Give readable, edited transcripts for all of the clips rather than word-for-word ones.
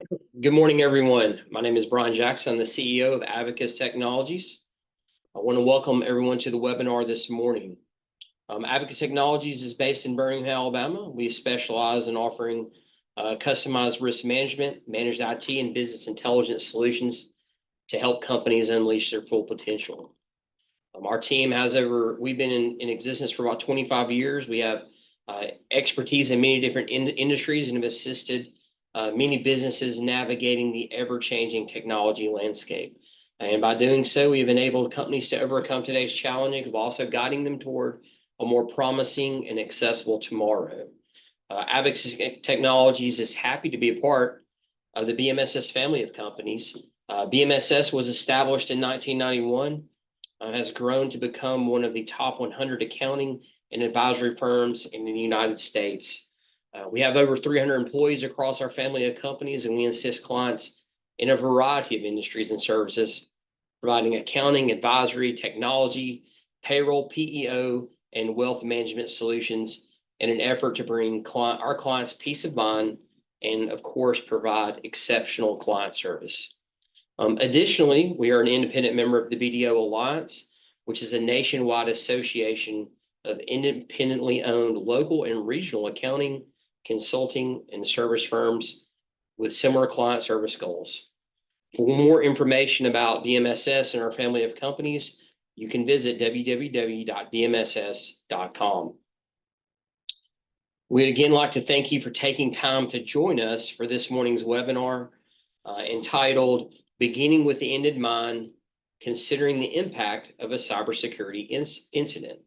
Good morning, everyone. My name is Brian Jackson. I'm the CEO of Abacus Technologies. I want to welcome everyone to the webinar this morning. Abacus Technologies is based in Birmingham, Alabama. We specialize in offering customized risk management, managed IT, and business intelligence solutions to help companies unleash their full potential. Our team we've been in existence for about 25 years. We have expertise in many different industries and have assisted many businesses navigating the ever-changing technology landscape. And by doing so, we've enabled companies to overcome today's challenges while also guiding them toward a more promising and accessible tomorrow. Abacus Technologies is happy to be a part of the BMSS family of companies. BMSS was established in 1991, has grown to become one of the top 100 accounting and advisory firms in the United States. We have over 300 employees across our family of companies, and we assist clients in a variety of industries and services, providing accounting, advisory, technology, payroll, PEO, and wealth management solutions in an effort to bring our clients peace of mind and, of course, provide exceptional client service. Additionally, we are an independent member of the BDO Alliance, which is a nationwide association of independently owned local and regional accounting, consulting, and service firms with similar client service goals. For more information about BMSS and our family of companies, you can visit www.bmss.com. We'd again like to thank you for taking time to join us for this morning's webinar entitled Beginning with the End in Mind, Considering the Impact of a Cybersecurity Incident.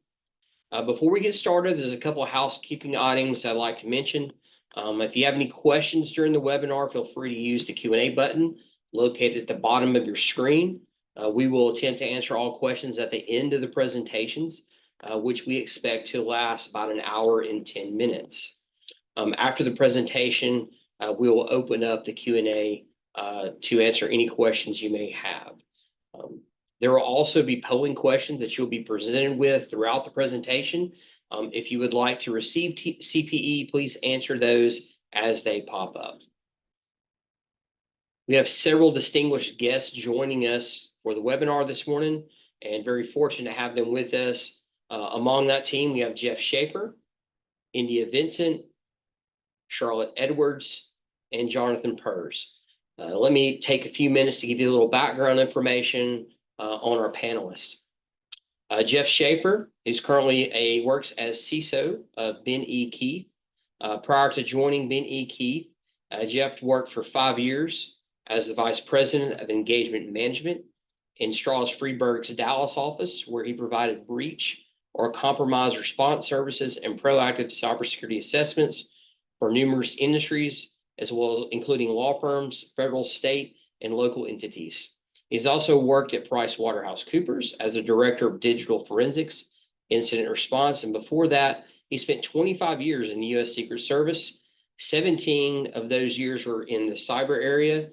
Before we get started, there's a couple of housekeeping items I'd like to mention. If you have any questions during the webinar, feel free to use the Q&A button located at the bottom of your screen. We will attempt to answer all questions at the end of the presentations, which we expect to last about an hour and 10 minutes. After the presentation, we will open up the Q&A to answer any questions you may have. There will also be polling questions that you'll be presented with throughout the presentation. If you would like to receive CPE, please answer those as they pop up. We have several distinguished guests joining us for the webinar this morning, and very fortunate to have them with us. Among that team, we have Jeff Schaefer, India Vincent, Charlotte Edwards, and Jonathan Purrs. Let me take a few minutes to give you a little background information on our panelists. Jeff Schaefer is currently works as CISO of Ben E. Keith. Prior to joining Ben E. Keith, Jeff worked for 5 years as the Vice President of Engagement Management in Strauss Friedberg's Dallas office, where he provided breach or compromise response services and proactive cybersecurity assessments for numerous industries, as well as including law firms, federal, state, and local entities. He's also worked at PricewaterhouseCoopers as a Director of Digital Forensics, Incident Response, and before that, he spent 25 years in the U.S. Secret Service. 17 of those years were in the cyber area,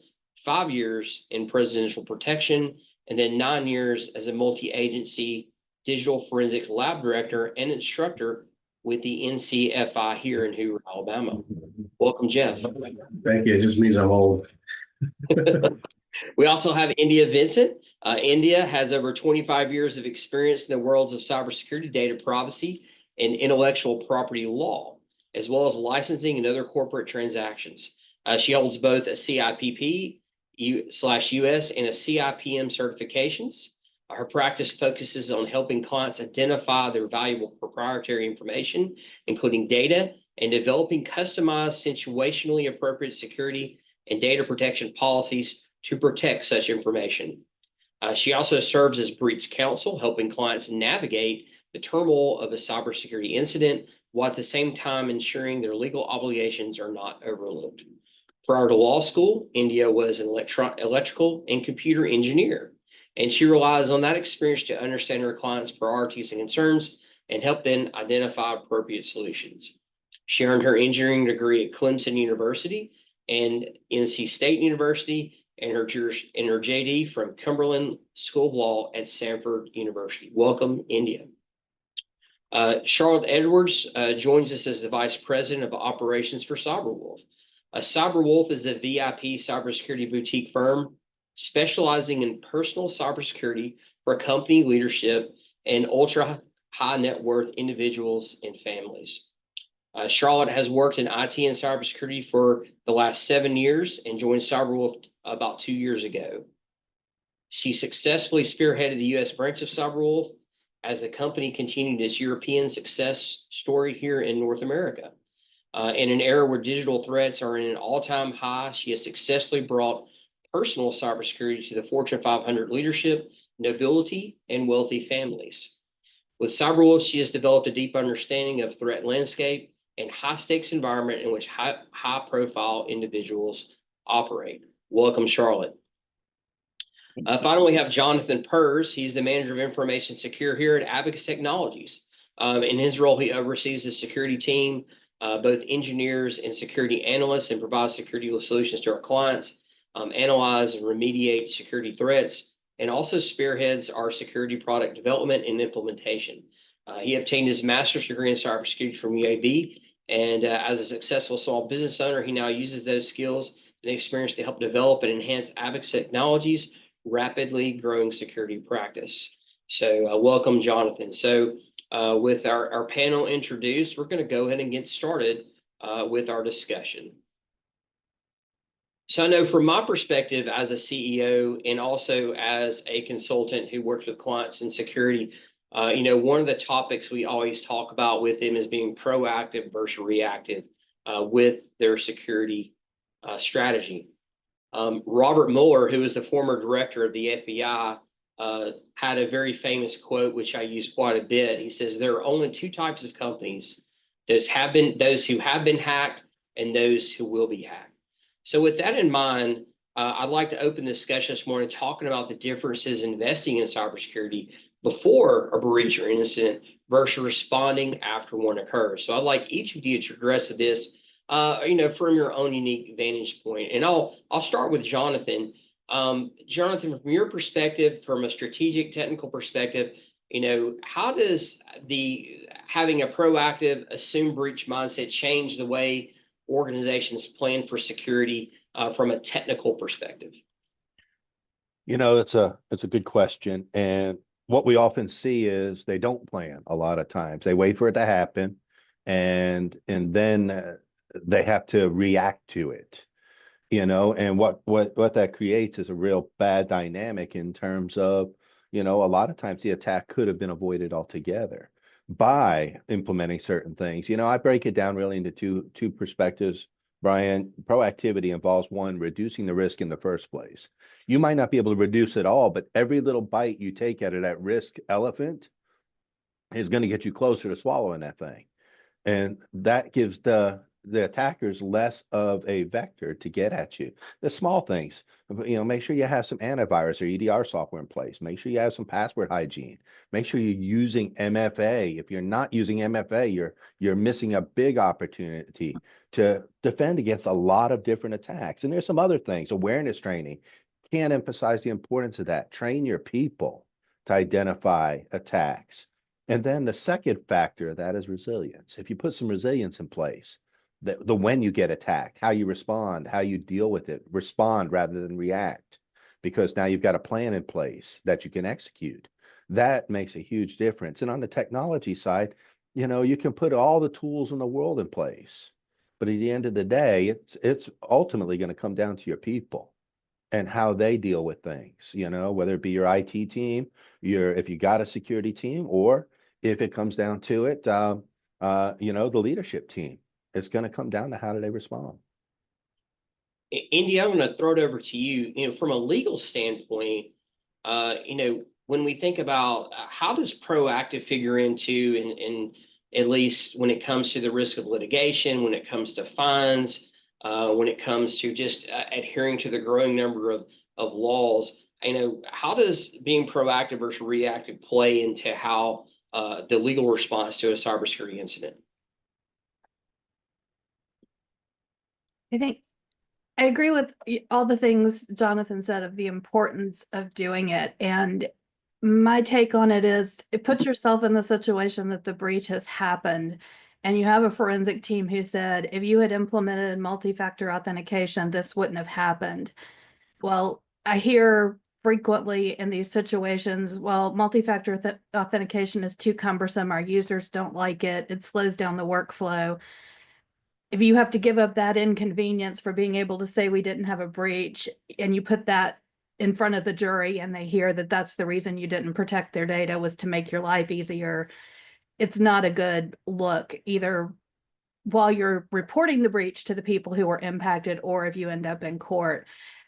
5 years in presidential protection, and then 9 years as a multi-agency digital forensics lab director and instructor with the NCFI here in Hoover, Alabama. Welcome, Jeff. Thank you. It just means I'm old. We also have India Vincent. India has over 25 years of experience in the worlds of cybersecurity, data privacy, and intellectual property law, as well as licensing and other corporate transactions. She holds both a CIPP/US and a CIPM certifications. Her practice focuses on helping clients identify their valuable proprietary information, including data, and developing customized, situationally appropriate security and data protection policies to protect such information. She also serves as breach counsel, helping clients navigate the turmoil of a cybersecurity incident, while at the same time ensuring their legal obligations are not overlooked. Prior to law school, India was an electrical and computer engineer, and she relies on that experience to understand her clients' priorities and concerns and help them identify appropriate solutions. She earned her engineering degree at Clemson University and NC State University, and her JD from Cumberland School of Law at Stanford University. Welcome, India. Charlotte Edwards joins us as the Vice President of Operations for CyberWolf. CyberWolf is a VIP cybersecurity boutique firm specializing in personal cybersecurity for company leadership and ultra high net worth individuals and families. Charlotte has worked in IT and cybersecurity for the last 7 years and joined CyberWolf about 2 years ago. She successfully spearheaded the U.S. branch of CyberWolf as the company continued its European success story here in North America. In an era where digital threats are in an all-time high, she has successfully brought personal cybersecurity to the Fortune 500 leadership, nobility, and wealthy families. With CyberWolf, she has developed a deep understanding of threat landscape and high-stakes environment in which high-profile individuals operate. Welcome, Charlotte. Finally, we have Jonathan Purrs. He's the manager of information secure here at Abacus Technologies. In his role, he oversees the security team, both engineers and security analysts, and provides security solutions to our clients, analyze and remediate security threats, and also spearheads our security product development and implementation. He obtained his master's degree in cybersecurity from UAB, and as a successful small business owner, he now uses those skills and experience to help develop and enhance Abacus Technologies' rapidly growing security practice. So welcome, Jonathan. So with our panel introduced, we're going to go ahead and get started with our discussion. So I know from my perspective as a CEO and also as a consultant who works with clients in security, one of the topics we always talk about with them is being proactive versus reactive with their security strategy. Robert Mueller, who is the former director of the FBI, had a very famous quote, which I use quite a bit. He says, there are only two types of companies, those who have been hacked and those who will be hacked. So with that in mind, I'd like to open the discussion this morning talking about the differences in investing in cybersecurity before a breach or incident versus responding after one occurs. So I'd like each of you to address this from your own unique vantage point. And I'll start with Jonathan. Jonathan, from your perspective, from a strategic technical perspective, how does having a proactive assume breach mindset change the way organizations plan for security from a technical perspective? It's a good question. And what we often see is they don't plan a lot of times. They wait for it to happen, and then they have to react to it, and what that creates is a real bad dynamic in terms of, a lot of times the attack could have been avoided altogether by implementing certain things. I break it down really into two perspectives, Brian. Proactivity involves, one, reducing the risk in the first place. You might not be able to reduce it all, but every little bite you take out of that risk elephant is going to get you closer to swallowing that thing. And that gives the attackers less of a vector to get at you. The small things, make sure you have some antivirus or EDR software in place. Make sure you have some password hygiene. Make sure you're using MFA. If you're not using MFA, you're missing a big opportunity to defend against a lot of different attacks. And there's some other things, awareness training. Can't emphasize the importance of that. Train your people to identify attacks. And then the second factor of that is resilience. If you put some resilience in place, the when you get attacked, how you respond, how you deal with it, respond rather than react, because now you've got a plan in place that you can execute. That makes a huge difference. And on the technology side, you can put all the tools in the world in place, but at the end of the day, it's ultimately going to come down to your people and how they deal with things, whether it be your IT team, if you got a security team, or if it comes down to it, the leadership team. It's going to come down to how do they respond. Indy, I'm going to throw it over to you. From a legal standpoint, when we think about how does proactive figure into, and at least when it comes to the risk of litigation, when it comes to fines, when it comes to just adhering to the growing number of laws, how does being proactive versus reactive play into how the legal response to a cybersecurity incident? I think I agree with all the things Jonathan said of the importance of doing it. And my take on it is, put yourself in the situation that the breach has happened And you have a forensic team who said, if you had implemented multi-factor authentication, this wouldn't have happened. Well, I hear frequently in these situations, well, multi-factor authentication is too cumbersome. Our users don't like it. It slows down the workflow. If you have to give up that inconvenience for being able to say we didn't have a breach, and you put that in front of the jury and they hear that that's the reason you didn't protect their data was to make your life easier, it's not a good look either while you're reporting the breach to the people who were impacted or if you end up in court.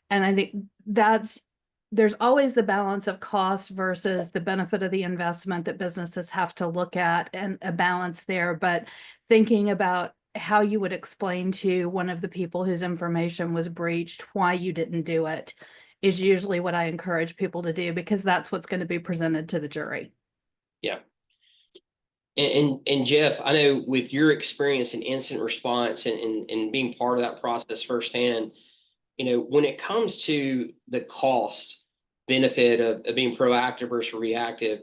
And I think there's always the balance of cost versus the benefit of the investment that businesses have to look at, and a balance there. But thinking about how you would explain to one of the people whose information was breached why you didn't do it is usually what I encourage people to do, because that's what's going to be presented to the jury. Yeah. And Jeff, I know with your experience in incident response and being part of that process firsthand, when it comes to the cost benefit of being proactive versus reactive,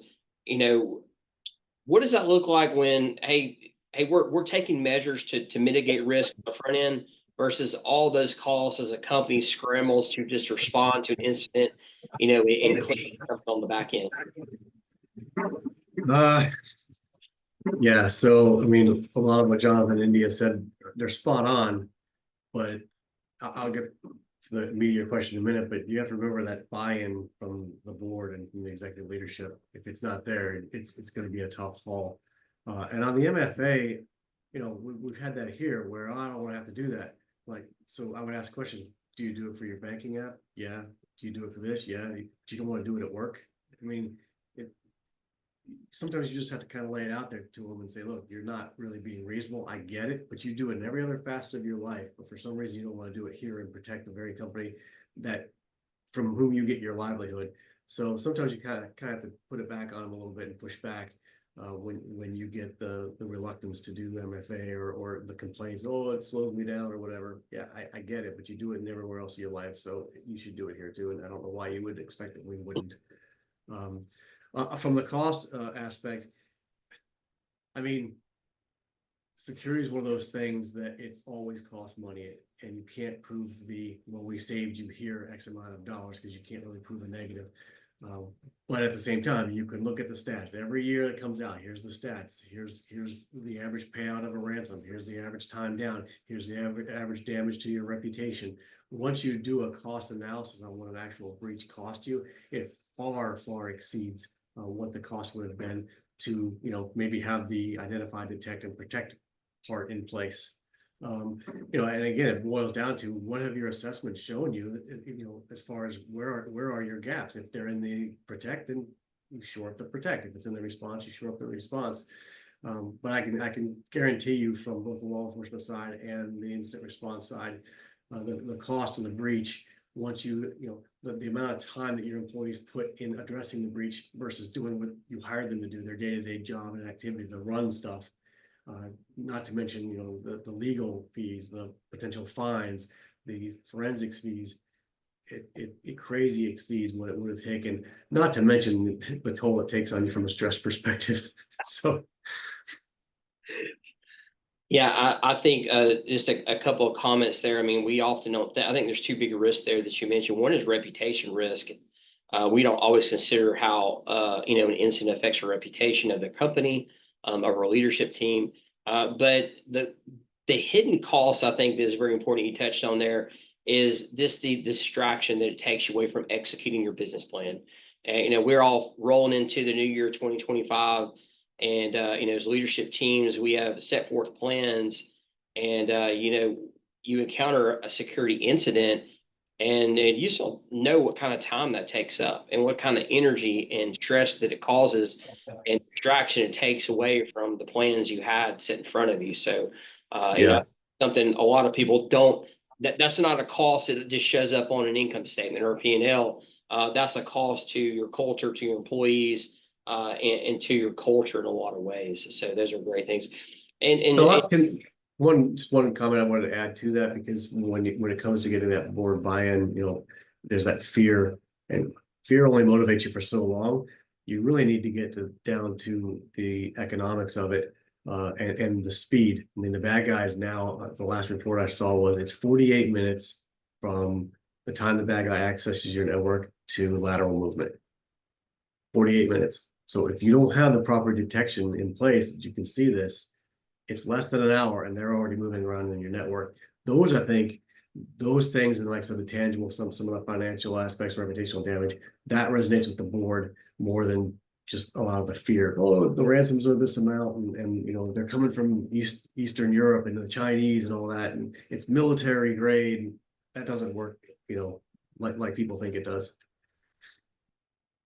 what does that look like when, hey, we're taking measures to mitigate risk on the front end versus all those costs as a company scrambles to just respond to an incident, and clean something on the back end? Yeah, so I mean, a lot of what Jonathan and India said, they're spot on, but I'll get to the media question in a minute, but you have to remember that buy-in from the board and from the executive leadership. If it's not there, it's going to be a tough haul. And on the MFA, we've had that here where I don't want to have to do that. Like, so I would ask questions. Do you do it for your banking app? Yeah. Do you do it for this? Yeah. But you don't want to do it at work. I mean, sometimes you just have to kind of lay it out there to them and say, look, you're not really being reasonable. I get it, but you do it in every other facet of your life. But for some reason, you don't want to do it here and protect the very company that from whom you get your livelihood. So sometimes you kind of have to put it back on them a little bit and push back when you get the reluctance to do MFA or the complaints, oh, it slows me down or whatever. Yeah, I get it, but you do it everywhere else in your life. So you should do it here too. And I don't know why you would expect that we wouldn't. From the cost aspect, I mean, security is one of those things that it's always cost money, and you can't prove well, we saved you here X amount of dollars because you can't really prove a negative. But at the same time, you can look at the stats every year that comes out. Here's the stats. Here's the average payout of a ransom. Here's the average time down. Here's the average damage to your reputation. Once you do a cost analysis on what an actual breach cost you, it far, far exceeds what the cost would have been to, maybe have the identify, detect, and protect part in place. And again, it boils down to what have your assessments shown you, as far as where are your gaps? If they're in the protect, then you shore up the protect. If it's in the response, you shore up the response. But I can guarantee you from both the law enforcement side and the incident response side, the cost of the breach, once the amount of time that your employees put in addressing the breach versus doing what you hired them to do, their day-to-day job and activity, the run stuff, not to mention, the legal fees, the potential fines, the forensics fees, it crazy exceeds what it would have taken, not to mention the toll it takes on you from a stress perspective. So Yeah, I think just a couple of comments there. I mean, we often don't. I think there's two big risks there that you mentioned. One is reputation risk. We don't always consider how an incident affects the reputation of the company, of our leadership team. But the hidden cost, I think, that is very important. You touched on there is the distraction that it takes you away from executing your business plan. And we're all rolling into the new year 2025. And, as leadership teams, we have set forth plans, and, you encounter a security incident, and you just don't know what kind of time that takes up and what kind of energy and stress that it causes and distraction it takes away from the plans you had set in front of you. So, something a lot of people don't, that's not a cost that just shows up on an income statement or a P&L. That's a cost to your culture, to your employees, and to your culture in a lot of ways. So those are great things. Just one comment I wanted to add to that, because when it comes to getting that board buy-in, there's that fear, and fear only motivates you for so long. You really need to get down to the economics of it. and the speed. I mean, the bad guys now, the last report I saw was it's 48 minutes from the time the bad guy accesses your network to lateral movement. 48 minutes. So if you don't have the proper detection in place that you can see this, it's less than an hour and they're already moving around in your network. Those, I think, those things, and like I said, the tangible, some of the financial aspects, reputational damage, that resonates with the board more than just a lot of the fear. Oh, the ransoms are this amount, and you know, they're coming from Eastern Europe and the Chinese and all that, and it's military grade. That doesn't work, you know, like people think it does.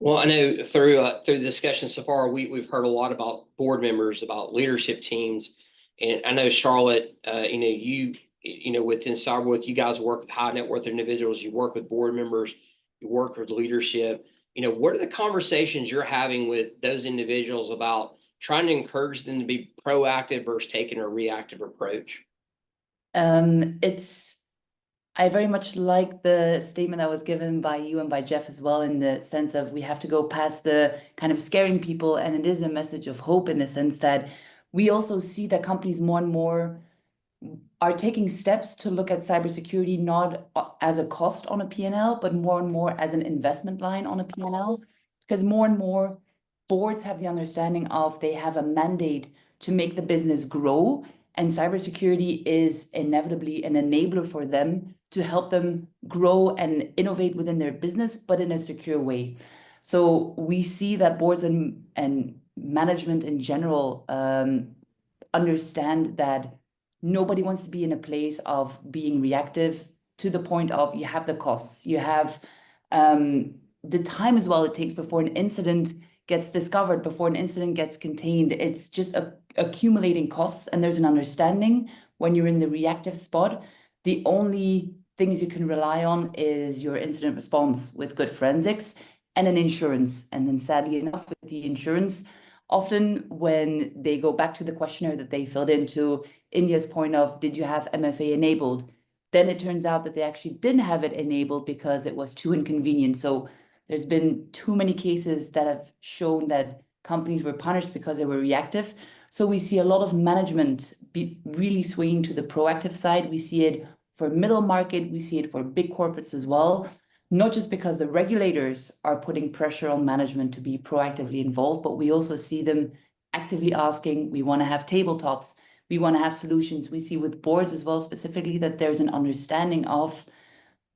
Well, I know through the discussion so far, we've heard a lot about board members, about leadership teams, and I know Charlotte, you know, within Cyberwood, you guys work with high net worth individuals, you work with board members, you work with leadership. You know, what are the conversations you're having with those individuals about trying to encourage them to be proactive versus taking a reactive approach? I very much like the statement that was given by you and by Jeff as well, in the sense of we have to go past the kind of scaring people, and it is a message of hope in the sense that we also see that companies more and more are taking steps to look at cybersecurity not as a cost on a P&L, but more and more as an investment line on a P&L, because more and more boards have the understanding of they have a mandate to make the business grow, and cybersecurity is inevitably an enabler for them to help them grow and innovate within their business, but in a secure way. So we see that boards and management in general understand that nobody wants to be in a place of being reactive, to the point of you have the costs, you have the time as well it takes before an incident gets discovered, before an incident gets contained. It's just accumulating costs, and there's an understanding when you're in the reactive spot. The only things you can rely on is your incident response with good forensics and an insurance. And then sadly enough, with the insurance, often when they go back to the questionnaire that they filled into India's point of, did you have MFA enabled? Then it turns out that they actually didn't have it enabled because it was too inconvenient. So there's been too many cases that have shown that companies were punished because they were reactive. So we see a lot of management be really swinging to the proactive side. We see it for middle market, we see it for big corporates as well, not just because the regulators are putting pressure on management to be proactively involved, but we also see them actively asking, we want to have tabletops, we want to have solutions. We see with boards as well, specifically, that there's an understanding of,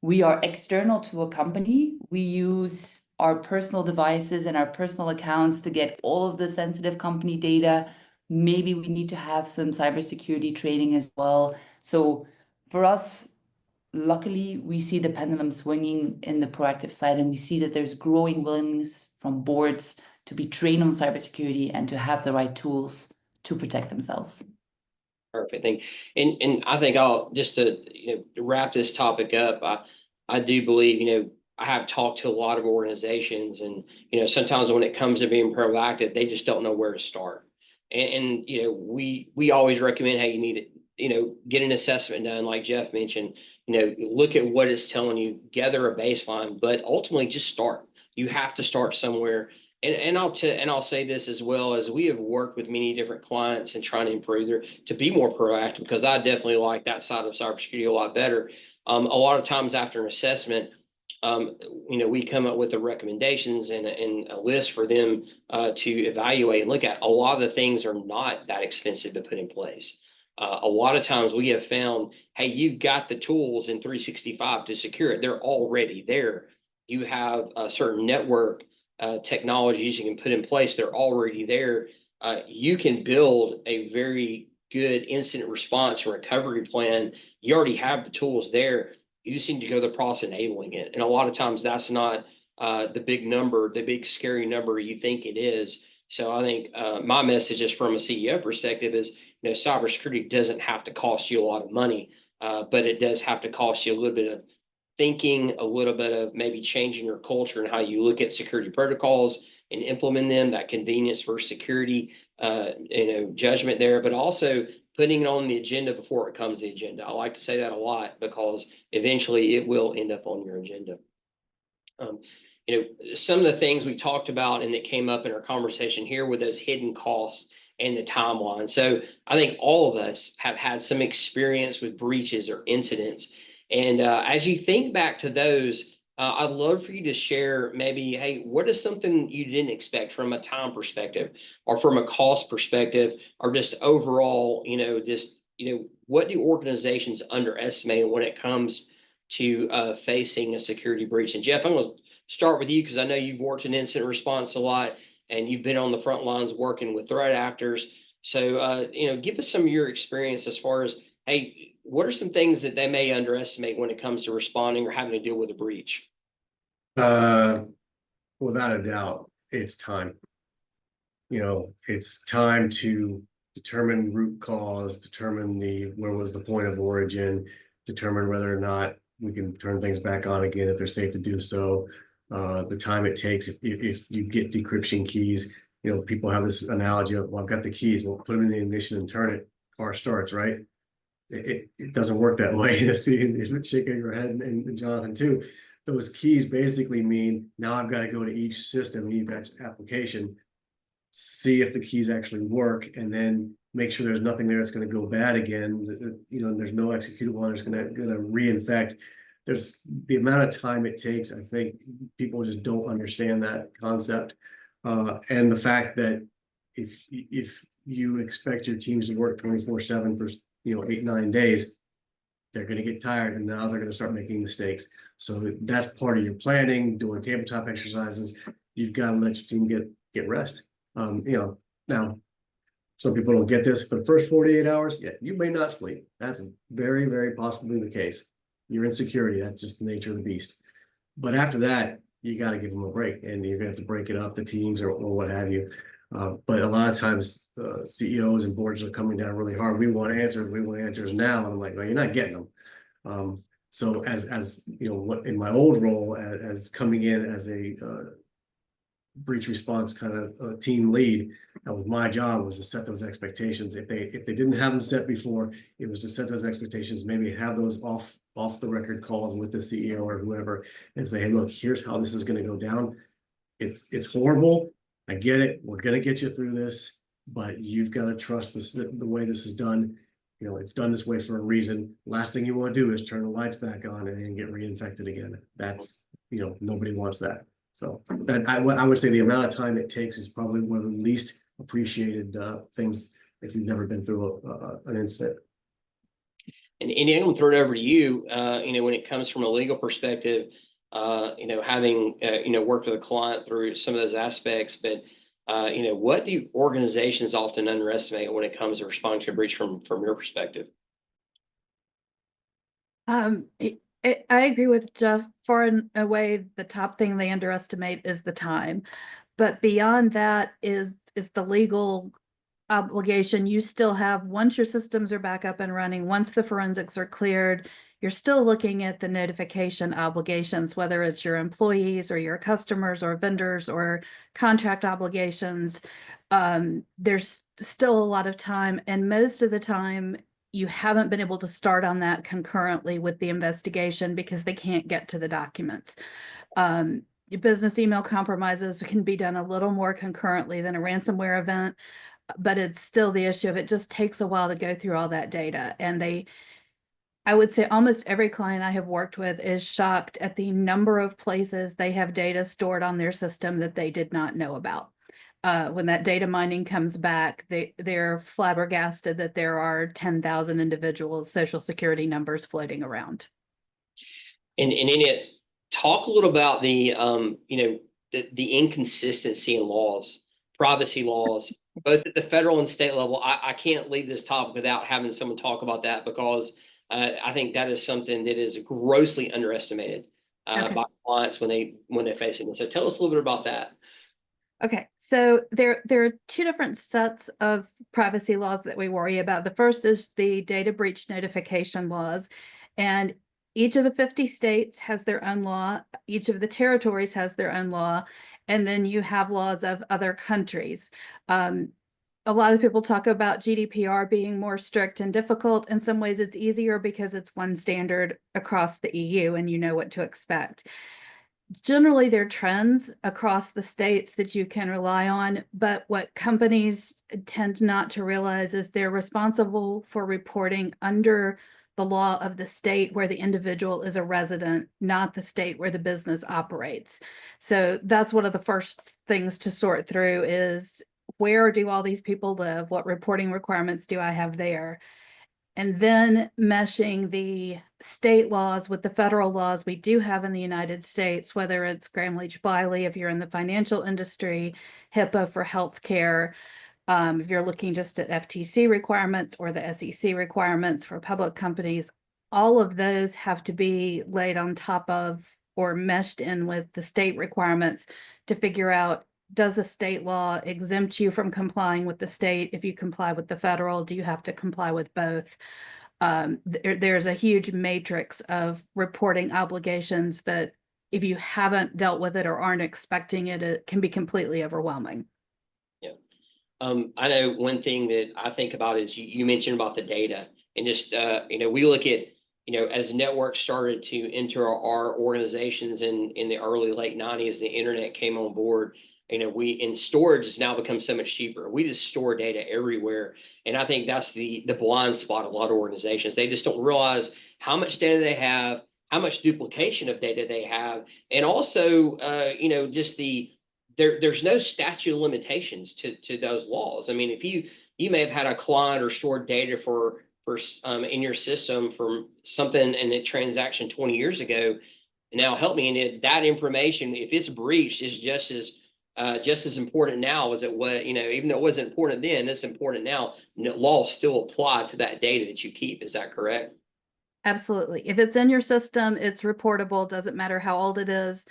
we are external to a company. We use our personal devices and our personal accounts to get all of the sensitive company data. Maybe we need to have some cybersecurity training as well. So for us, luckily, we see the pendulum swinging in the proactive side, and we see that there's growing willingness from boards to be trained on cybersecurity and to have the right tools to protect themselves. Perfect thing. And I think I'll just to wrap this topic up, I do believe, I have talked to a lot of organizations, and sometimes when it comes to being proactive, they just don't know where to start. And we always recommend, hey, you need to, get an assessment done, like Jeff mentioned, look at what it's telling you, gather a baseline, but ultimately just start. You have to start somewhere. And I'll say this as well, as we have worked with many different clients and trying to improve to be more proactive, because I definitely like that side of cybersecurity a lot better. A lot of times after an assessment, we come up with the recommendations and a list for them to evaluate and look at. A lot of the things are not that expensive to put in place. A lot of times we have found, hey, you've got the tools in 365 to secure it. They're already there. You have a certain network technologies you can put in place. They're already there. You can build a very good incident response and recovery plan. You already have the tools there. You just need to go the process enabling it. And a lot of times that's not the big number, the big scary number you think it is. So I think my message is, from a CEO perspective, is cybersecurity doesn't have to cost you a lot of money, but it does have to cost you a little bit of thinking, a little bit of maybe changing your culture and how you look at security protocols and implement them, that convenience versus security, judgment there, but also putting it on the agenda before it comes to the agenda. I like to say that a lot, because eventually it will end up on your agenda. Some of the things we talked about and that came up in our conversation here were those hidden costs and the timeline. So I think all of us have had some experience with breaches or incidents. And as you think back to those, I'd love for you to share maybe, hey, what is something you didn't expect from a time perspective or from a cost perspective or just overall, what do organizations underestimate when it comes to facing a security breach? And Jeff, I'm going to start with you because I know you've worked in incident response a lot and you've been on the front lines working with threat actors. So, give us some of your experience as far as, hey, what are some things that they may underestimate when it comes to responding or having to deal with a breach? Without a doubt, it's time. It's time to determine root cause, determine where was the point of origin, determine whether or not we can turn things back on again if they're safe to do so. The time it takes if you get decryption keys, people have this analogy of, well, I've got the keys, well, put them in the ignition and turn it, car starts, right? It doesn't work that way. See, shaking your head, and Jonathan too. Those keys basically mean now I've got to go to each system, each application, see if the keys actually work, and then make sure there's nothing there that's going to go bad again. There's no executable that's going to reinfect. There's the amount of time it takes. I think people just don't understand that concept, and the fact that if you expect your teams to work 24/7 for 8-9 days, they're going to get tired, and now they're going to start making mistakes. So that's part of your planning, doing tabletop exercises. You've got to let your team get rest. Now some people don't get this. For the first 48 hours, yeah, you may not sleep. That's very, very possibly the case. You're in security. That's just the nature of the beast. But after that, you got to give them a break, and you're going to have to break it up, the teams or what have you. But a lot of times, CEOs and boards are coming down really hard. We want answers. We want answers now. And I'm like, well, you're not getting them. So as what in my old role as coming in as a breach response kind of team lead, that was my job, was to set those expectations. If they didn't have them set before, it was to set those expectations, maybe have those off the record calls with the CEO or whoever, and say, hey, look, here's how this is going to go down. It's horrible. I get it. We're going to get you through this, but you've got to trust this, the way this is done. It's done this way for a reason. Last thing you want to do is turn the lights back on and get reinfected again. That's, nobody wants that. So that I would say the amount of time it takes is probably one of the least appreciated things if you've never been through an incident. And I'm going to throw it over to you. When it comes from a legal perspective, having worked with a client through some of those aspects, but what do organizations often underestimate when it comes to responding to a breach from your perspective? I agree with Jeff. Far and away, the top thing they underestimate is the time, but beyond that is the legal obligation you still have. Once your systems are back up and running, once the forensics are cleared, you're still looking at the notification obligations, whether it's your employees or your customers or vendors or contract obligations. There's still a lot of time, and most of the time you haven't been able to start on that concurrently with the investigation because they can't get to the documents. Business email compromises can be done a little more concurrently than a ransomware event, but it's still the issue of it just takes a while to go through all that data. And I would say almost every client I have worked with is shocked at the number of places they have data stored on their system that they did not know about. When that data mining comes back, they're flabbergasted that there are 10,000 individuals' social security numbers floating around. And in it, talk a little about the inconsistency in laws, privacy laws, both at the federal and state level. I can't leave this topic without having someone talk about that, because I think that is something that is grossly underestimated by clients when they're facing it. So tell us a little bit about that. Okay, so there are two different sets of privacy laws that we worry about. The first is the data breach notification laws, and each of the 50 states has their own law. Each of the territories has their own law, and then you have laws of other countries. A lot of people talk about GDPR being more strict and difficult. In some ways, it's easier because it's one standard across the EU and you know what to expect. generally there are trends across the states that you can rely on, but what companies tend not to realize is they're responsible for reporting under the law of the state where the individual is a resident, not the state where the business operates. So that's one of the first things to sort through is where do all these people live? What reporting requirements do I have there? And then meshing the state laws with the federal laws we do have in the United States, whether it's Gramm-Leach-Bliley if you're in the financial industry, HIPAA for healthcare, if you're looking just at FTC requirements or the SEC requirements for public companies, all of those have to be laid on top of or meshed in with the state requirements to figure out, does a state law exempt you from complying with the state? If you comply with the federal, do you have to comply with both? There's a huge matrix of reporting obligations that if you haven't dealt with it or aren't expecting it, it can be completely overwhelming. I know one thing that I think about is you mentioned about the data and just, we look at, as networks started to enter our organizations in the early late 90s, the internet came on board. And storage has now become so much cheaper. We just store data everywhere. And I think that's the blind spot of a lot of organizations. They just don't realize how much data they have, how much duplication of data they have. And also, just there's no statute of limitations to those laws. I mean, if you may have had a client or stored data for in your system from something in a transaction 20 years ago. Now help me, and that information, if it's breached, is just as important now as it was, even though it wasn't important then, it's important now. Laws still apply to that data that you keep. Is that correct? Absolutely. If it's in your system, it's reportable, doesn't matter how old it is.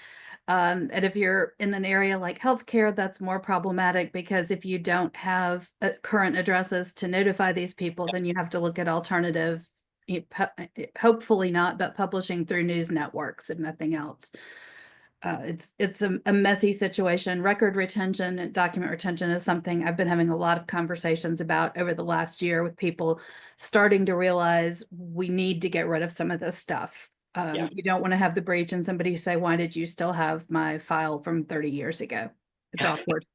And if you're in an area like healthcare, that's more problematic because if you don't have current addresses to notify these people, then you have to look at alternative, hopefully not, but publishing through news networks, if nothing else. It's a messy situation. Record retention and document retention is something I've been having a lot of conversations about over the last year with people starting to realize we need to get rid of some of this stuff. You don't want to have the breach and somebody say, why did you still have my file from 30 years ago? It's awkward.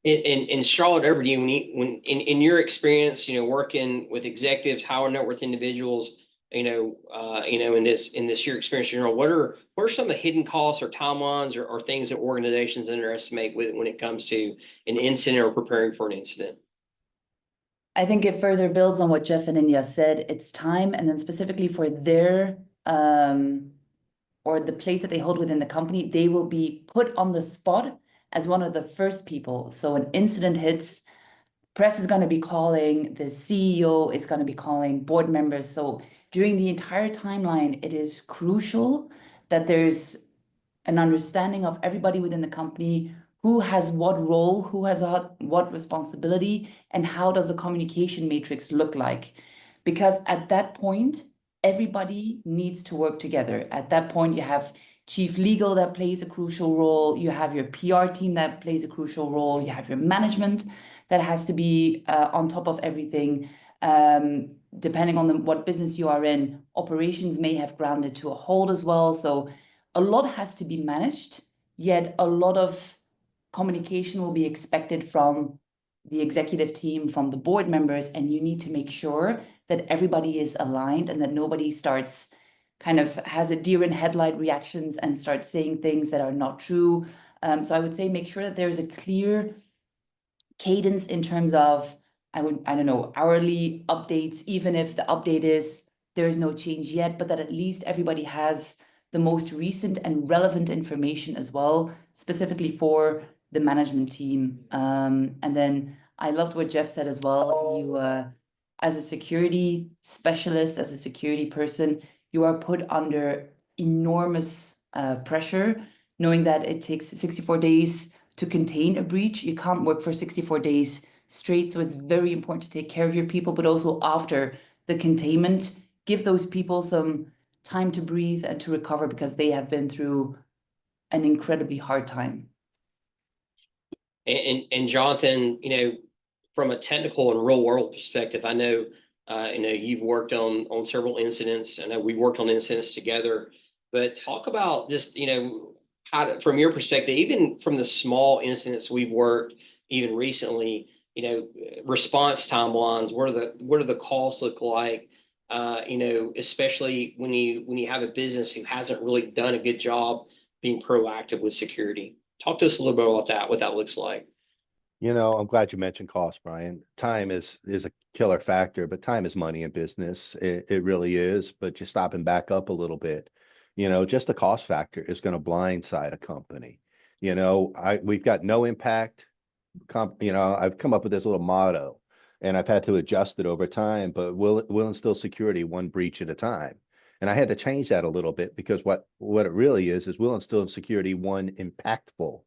In Charlotte, over to you, when in your experience, working with executives, high net worth individuals, in this your experience, what are some of the hidden costs or timelines or things that organizations underestimate when it comes to an incident or preparing for an incident? I think it further builds on what Jeff and Inya said. It's time, and then specifically for their or the place that they hold within the company, they will be put on the spot as one of the first people. So an incident hits, press is going to be calling, the CEO is going to be calling, board members. So during the entire timeline, it is crucial that there's an understanding of everybody within the company, who has what role, who has what responsibility, and how does the communication matrix look like? Because at that point, everybody needs to work together. At that point, you have chief legal that plays a crucial role. You have your PR team that plays a crucial role. You have your management that has to be on top of everything. Depending on what business you are in, operations may have grounded to a halt as well. So a lot has to be managed, yet a lot of communication will be expected from the executive team, from the board members, and you need to make sure that everybody is aligned and that nobody starts kind of has a deer in headlight reactions and starts saying things that are not true. So I would say make sure that there's a clear cadence in terms of, I don't know, hourly updates, even if the update is there is no change yet, but that at least everybody has the most recent and relevant information as well, specifically for the management team. And then I loved what Jeff said as well. You, as a security specialist, as a security person, you are put under enormous pressure, knowing that it takes 64 days to contain a breach. You can't work for 64 days straight. So it's very important to take care of your people, but also after the containment, give those people some time to breathe and to recover because they have been through an incredibly hard time. And Jonathan, from a technical and real world perspective, I know, you've worked on several incidents. I know we worked on incidents together. but talk about just, how to, from your perspective, even from the small incidents we've worked, even recently, response timelines, what do the calls look like? Especially when you have a business who hasn't really done a good job being proactive with security. Talk to us a little bit about that, what that looks like. I'm glad you mentioned cost, Brian. Time is a killer factor, but time is money in business. It really is. But just stop and back up a little bit. Just the cost factor is going to blindside a company. We've got no impact. I've come up with this little motto, and I've had to adjust it over time. But we'll instill security one breach at a time. And I had to change that a little bit because what it really is we'll instill security one impactful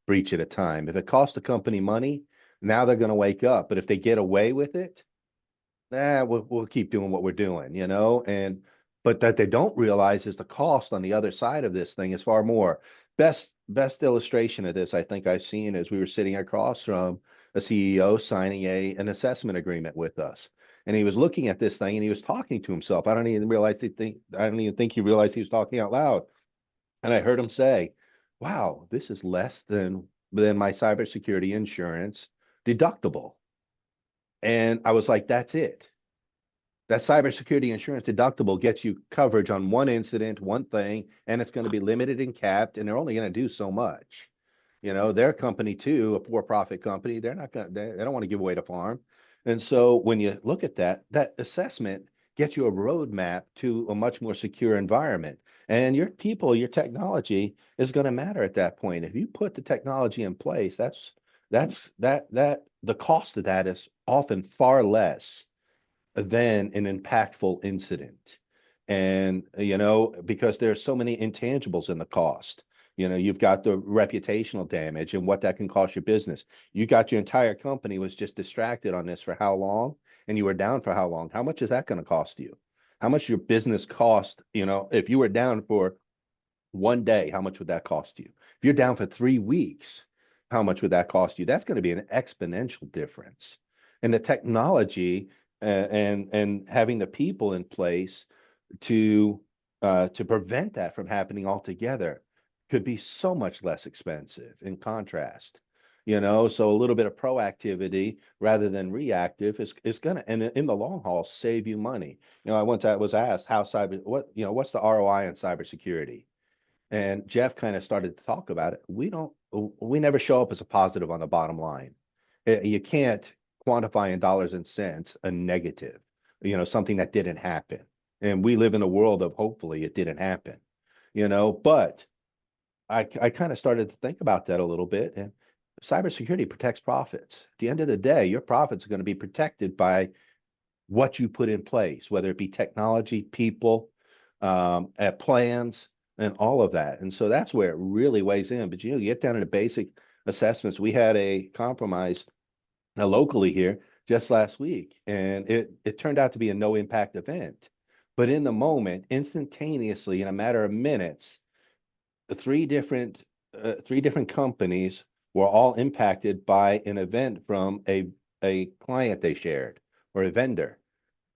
breach at a time. If it costs the company money, now they're going to wake up. But if they get away with it, we'll keep doing what we're doing, but that they don't realize is the cost on the other side of this thing is far more. Best illustration of this I think I've seen is we were sitting across from a CEO signing an assessment agreement with us. And he was looking at this thing and he was talking to himself. I don't even think he realized he was talking out loud. And I heard him say, wow, this is less than my cybersecurity insurance deductible. And I was like, that's it. That cybersecurity insurance deductible gets you coverage on one incident, one thing, and it's going to be limited and capped, and they're only going to do so much. Their company too, a for-profit company, they don't want to give away the farm. And so when you look at that assessment gets you a roadmap to a much more secure environment. And your people, your technology is going to matter at that point. If you put the technology in place, the cost of that is often far less than an impactful incident. And, because there's so many intangibles in the cost. You've got the reputational damage and what that can cost your business. You got your entire company was just distracted on this for how long? And you were down for how long? How much is that going to cost you? How much your business cost? If you were down for one day, how much would that cost you? If you're down for 3 weeks, how much would that cost you? That's going to be an exponential difference. And the technology and having the people in place to prevent that from happening altogether could be so much less expensive in contrast. So a little bit of proactivity rather than reactive is going to, and in the long haul, save you money. I was asked what's the ROI on cybersecurity? And Jeff kind of started to talk about it. We never show up as a positive on the bottom line. You can't quantify in dollars and cents a negative, something that didn't happen. And we live in a world of hopefully it didn't happen, but I kind of started to think about that a little bit. And cybersecurity protects profits. At the end of the day, your profits are going to be protected by what you put in place, whether it be technology, people, plans, and all of that. And so that's where it really weighs in. But you get down to the basic assessments. We had a compromise locally here just last week, and it turned out to be a no impact event. But in the moment, instantaneously, in a matter of minutes, three different companies were all impacted by an event from a client they shared or a vendor.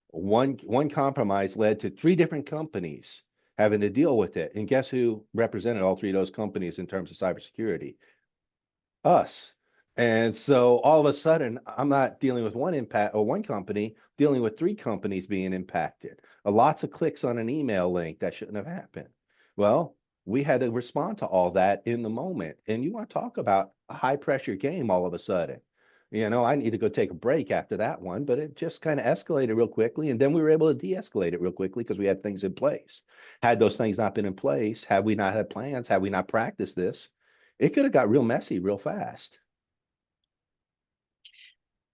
One compromise led to 3 different companies having to deal with it. And guess who represented all 3 of those companies in terms of cybersecurity? Us. And so all of a sudden, I'm not dealing with one company, dealing with 3 companies being impacted. Lots of clicks on an email link that shouldn't have happened. Well, we had to respond to all that in the moment. And you want to talk about a high pressure game all of a sudden. I need to go take a break after that one, but it just kind of escalated real quickly. And then we were able to de-escalate it real quickly because we had things in place. Had those things not been in place, had we not had plans, had we not practiced this, it could have got real messy real fast.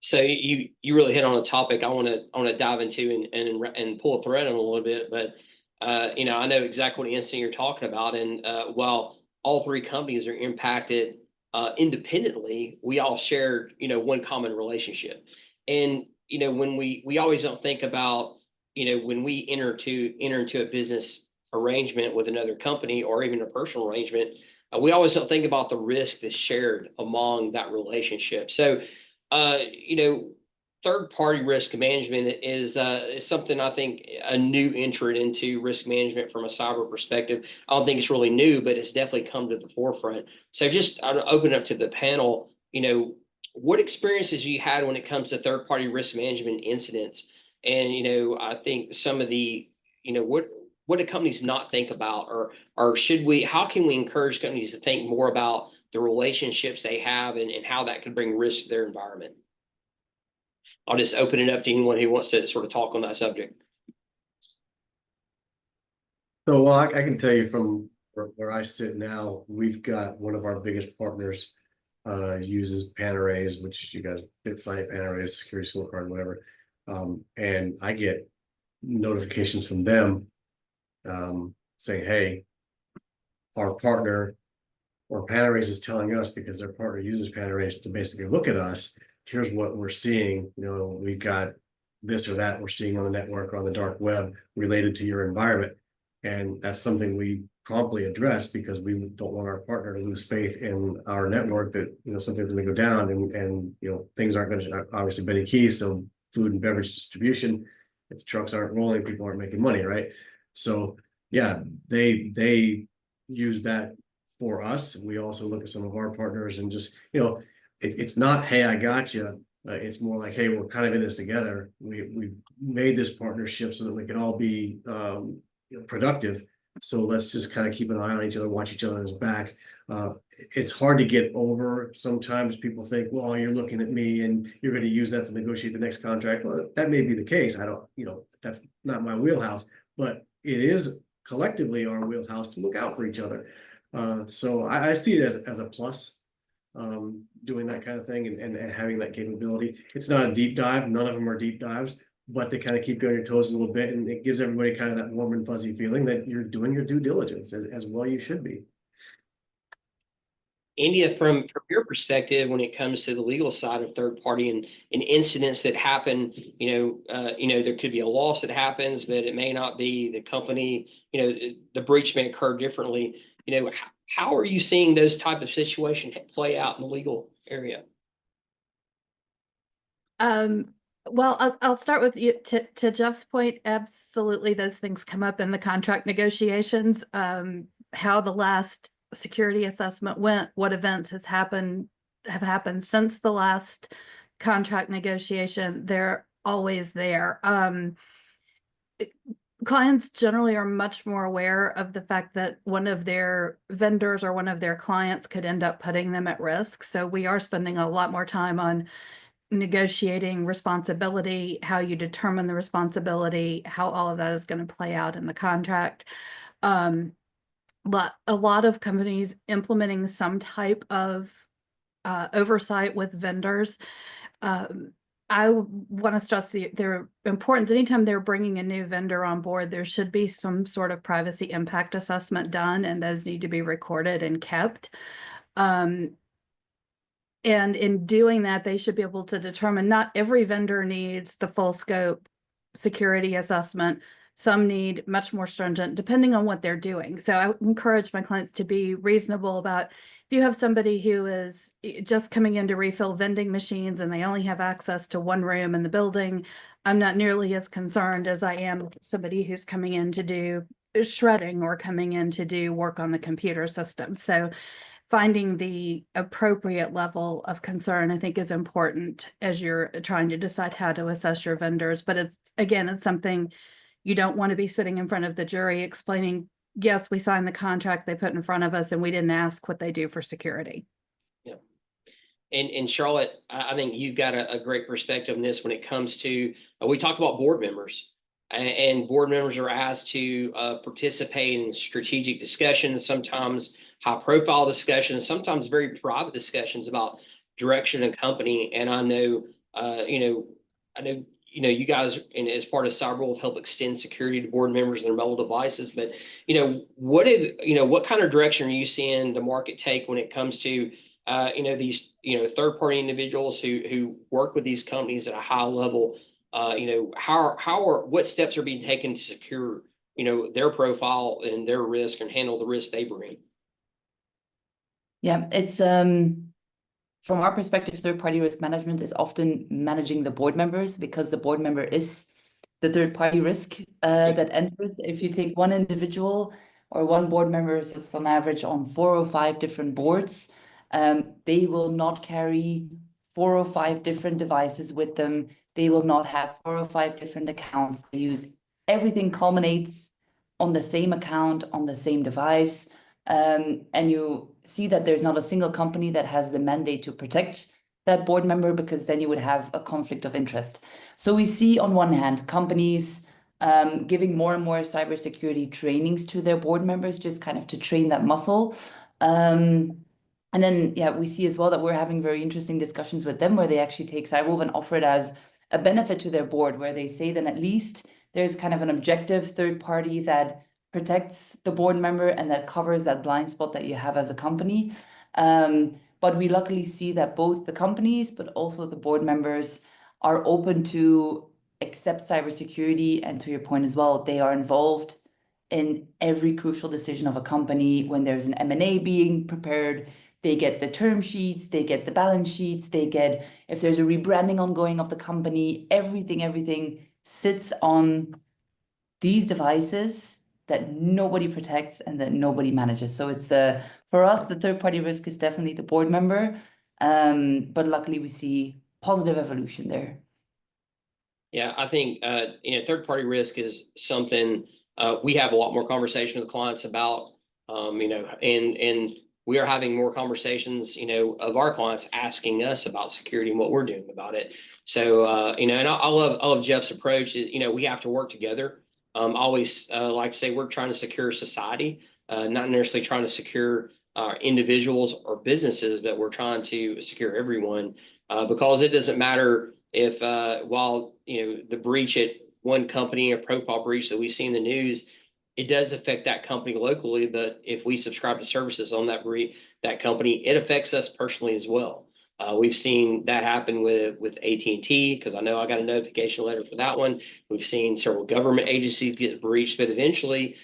So you really hit on a topic I want to dive into and pull a thread on a little bit, but I know exactly what incident you're talking about, and while all 3 companies are impacted independently, we all shared one common relationship, and when we always don't think about when we enter into a business arrangement with another company or even a personal arrangement, we always don't think about the risk that's shared among that relationship. So third-party risk management is something I think a new entrant into risk management from a cyber perspective. I don't think it's really new, but it's definitely come to the forefront. So just I'll open up to the panel, what experiences you had when it comes to third-party risk management incidents? And, I think some of the, what do companies not think about, or should we, how can we encourage companies to think more about the relationships they have and how that could bring risk to their environment? I'll just open it up to anyone who wants to sort of talk on that subject. So, well, I can tell you from where I sit now, we've got one of our biggest partners uses Panarrays, which you guys, BitSight, Panarrays, security scorecard, whatever. And I get notifications from them saying, hey, our partner or Panarrays is telling us, because their partner uses Panarrays to basically look at us, here's what we're seeing. We've got this or that we're seeing on the network or on the dark web related to your environment. And that's something we promptly address, because we don't want our partner to lose faith in our network that, something's going to go down and things aren't going to, obviously Benny Keys, so food and beverage distribution, if the trucks aren't rolling, people aren't making money, right? So yeah, they use that for us. We also look at some of our partners and just, it's not, hey, I got you. It's more like, hey, we're kind of in this together. We made this partnership so that we can all be productive. So let's just kind of keep an eye on each other, watch each other's back. It's hard to get over. Sometimes people think, well, you're looking at me and you're going to use that to negotiate the next contract. Well, that may be the case. I don't, that's not my wheelhouse, but it is collectively our wheelhouse to look out for each other. So I see it as a plus, doing that kind of thing and having that capability. It's not a deep dive. None of them are deep dives, but they kind of keep you on your toes a little bit, and it gives everybody kind of that warm and fuzzy feeling that you're doing your due diligence as well you should be. India, from your perspective, when it comes to the legal side of third party and incidents that happen, there could be a loss that happens, but it may not be the company, the breach may occur differently. How are you seeing those type of situations play out in the legal area? Well, I'll start with you to Jeff's point. Absolutely, those things come up in the contract negotiations. How the last security assessment went, what events have happened since the last contract negotiation. They're always there. Clients generally are much more aware of the fact that one of their vendors or one of their clients could end up putting them at risk. So we are spending a lot more time on negotiating responsibility, how you determine the responsibility, how all of that is going to play out in the contract. But a lot of companies implementing some type of oversight with vendors. I want to stress their importance. Anytime they're bringing a new vendor on board, there should be some sort of privacy impact assessment done, and those need to be recorded and kept. And in doing that, they should be able to determine not every vendor needs the full scope security assessment. Some need much more stringent, depending on what they're doing. So I encourage my clients to be reasonable about, if you have somebody who is just coming in to refill vending machines and they only have access to one room in the building, I'm not nearly as concerned as I am somebody who's coming in to do shredding or coming in to do work on the computer system. So finding the appropriate level of concern, I think, is important as you're trying to decide how to assess your vendors. But it's something you don't want to be sitting in front of the jury explaining, yes, we signed the contract they put in front of us and we didn't ask what they do for security. Yeah. And Charlotte, I think you've got a great perspective on this when it comes to, we talk about board members, and board members are asked to participate in strategic discussions, sometimes high profile discussions, sometimes very private discussions about direction of company. And I know, you guys, and as part of CyberWolf, help extend security to board members and their mobile devices. But, what kind of direction are you seeing the market take when it comes to, these, third-party individuals who work with these companies at a high level? What steps are being taken to secure, their profile and their risk and handle the risk they bring? Yeah, it's from our perspective, third-party risk management is often managing the board members, because the board member is the third-party risk that enters. If you take one individual or one board member sits on average on 4 or 5 different boards, they will not carry 4 or 5 different devices with them. They will not have 4 or 5 different accounts. They use everything culminates on the same account, on the same device. And you see that there's not a single company that has the mandate to protect that board member, because then you would have a conflict of interest. So we see on one hand, companies giving more and more cybersecurity trainings to their board members, just kind of to train that muscle. And then, yeah, we see as well that we're having very interesting discussions with them where they actually take Cyberwolf and offer it as a benefit to their board, where they say then at least there's kind of an objective third party that protects the board member and that covers that blind spot that you have as a company. But we luckily see that both the companies, but also the board members are open to accept cybersecurity. And to your point as well, they are involved in every crucial decision of a company. When there's an M&A being prepared, they get the term sheets, they get the balance sheets, they get, if there's a rebranding ongoing of the company, everything sits on these devices that nobody protects and that nobody manages. So it's for us, the third-party risk is definitely the board member, but luckily we see positive evolution there. Yeah, I think third-party risk is something we have a lot more conversation with clients about. And we are having more conversations, of our clients asking us about security and what we're doing about it. So and I love Jeff's approach. We have to work together. I always like to say we're trying to secure society, not necessarily trying to secure individuals or businesses, but we're trying to secure everyone, because it doesn't matter if while the breach at one company, a profile breach that we see in the news, it does affect that company locally, but if we subscribe to services on that company, it affects us personally as well. We've seen that happen with AT&T, because I know I got a notification letter for that one. We've seen several government agencies get breached, but eventually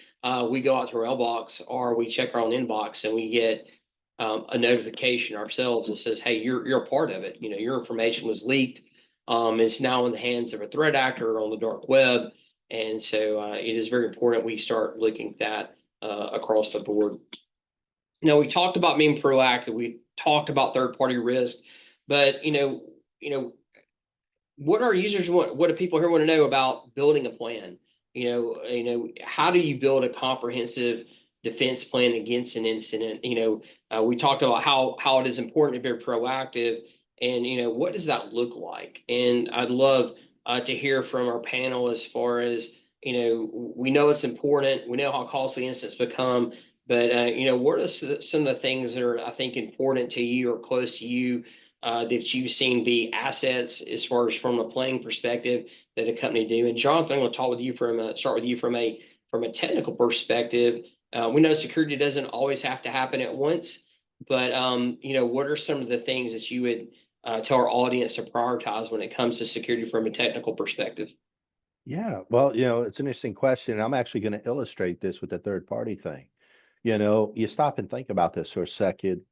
we go out to our mailbox or we check our own inbox and we get a notification ourselves that says, hey, you're a part of it. Your information was leaked. It's now in the hands of a threat actor on the dark web. And so it is very important we start looking at that across the board. Now, we talked about being proactive. We talked about third-party risk, but what our users want, what do people here want to know about building a plan? How do you build a comprehensive defense plan against an incident? We talked about how it is important to be proactive, and what does that look like? And I'd love to hear from our panel as far as we know it's important. We know how costly incidents become, but what are some of the things that are, I think, important to you or close to you that you've seen be assets as far as from a planning perspective that a company do? And Jonathan, I'm going to start with you from a technical perspective. We know security doesn't always have to happen at once, but what are some of the things that you would tell our audience to prioritize when it comes to security from a technical perspective? Yeah, well, it's an interesting question. I'm actually going to illustrate this with the third party thing. You stop and think about this for a second.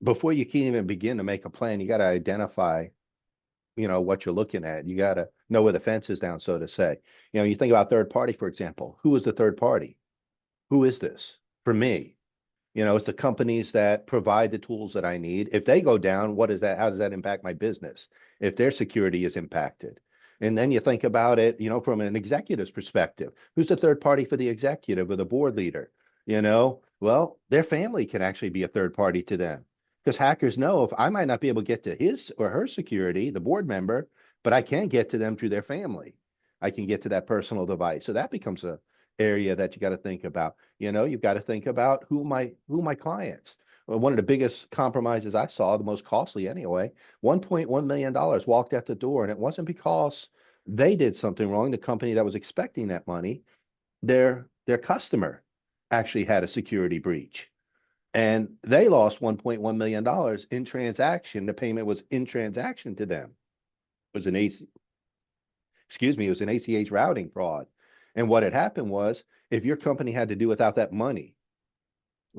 Before you can even begin to make a plan, you got to identify, what you're looking at. You got to know where the fence is down, so to say. You think about third party, for example. Who is the third party? Who is this? For me, it's the companies that provide the tools that I need. If they go down, what is that? How does that impact my business? If their security is impacted. And then you think about it, from an executive's perspective. Who's the third party for the executive or the board leader? Well, their family can actually be a third party to them. Because hackers know if I might not be able to get to his or her security, the board member, but I can get to them through their family. I can get to that personal device. So that becomes a area that you got to think about. You've got to think about who my clients. Well, one of the biggest compromises I saw, the most costly anyway, $1.1 million walked out the door, and it wasn't because they did something wrong. The company that was expecting that money, their customer actually had a security breach. And they lost $1.1 million in transaction. The payment was in transaction to them. It was an ACH routing fraud. And what had happened was, if your company had to do without that money,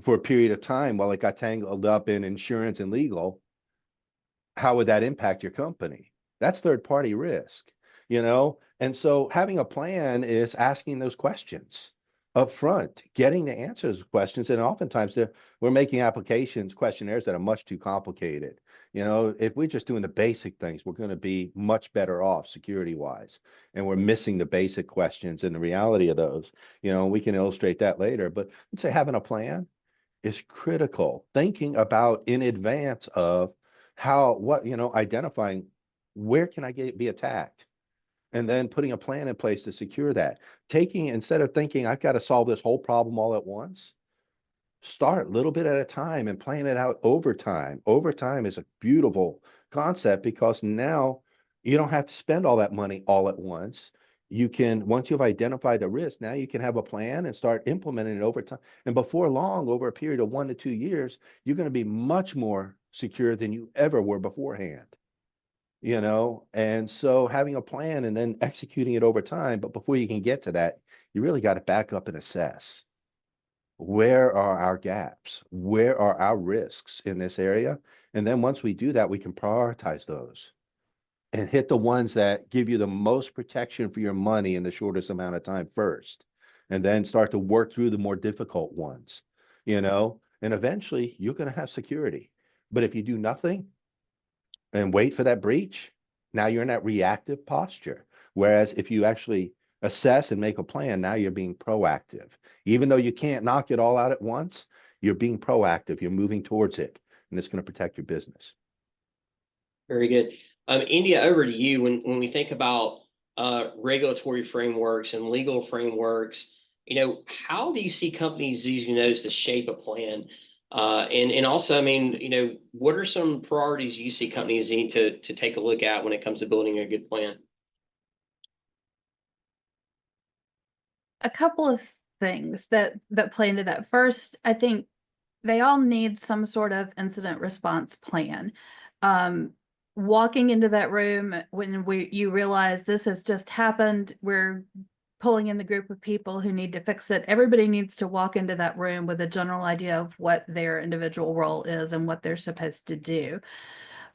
for a period of time while it got tangled up in insurance and legal, how would that impact your company? That's third party risk, you know? And so having a plan is asking those questions up front, getting the answers to questions. And oftentimes we're making applications, questionnaires that are much too complicated. You know, if we're just doing the basic things, we're going to be much better off security wise. And we're missing the basic questions and the reality of those. You know, we can illustrate that later. But let's say having a plan is critical. Thinking about in advance of identifying where can I be attacked, and then putting a plan in place to secure that. Instead of thinking I've got to solve this whole problem all at once, start a little bit at a time and plan it out over time. Over time is a beautiful concept because now you don't have to spend all that money all at once. You can, once you've identified the risk, now you can have a plan and start implementing it over time. And before long, over a period of 1 to 2 years, you're going to be much more secure than you ever were beforehand. You know, and so having a plan and then executing it over time. But before you can get to that, you really got to back up and assess, where are our gaps? Where are our risks in this area? And then once we do that, we can prioritize those and hit the ones that give you the most protection for your money in the shortest amount of time first, and then start to work through the more difficult ones, you know, and eventually you're going to have security. But if you do nothing and wait for that breach, now you're in that reactive posture. Whereas if you actually assess and make a plan, now you're being proactive. Even though you can't knock it all out at once, you're being proactive, you're moving towards it, and it's going to protect your business. Very good. India, over to you. When we think about regulatory frameworks and legal frameworks, you know, how do you see companies using those to shape a plan? And also, I mean, you know, what are some priorities you see companies need to take a look at when it comes to building a good plan? A couple of things that play into that. First, I think they all need some sort of incident response plan. Walking into that room when you realize this has just happened, we're pulling in the group of people who need to fix it. Everybody needs to walk into that room with a general idea of what their individual role is and what they're supposed to do.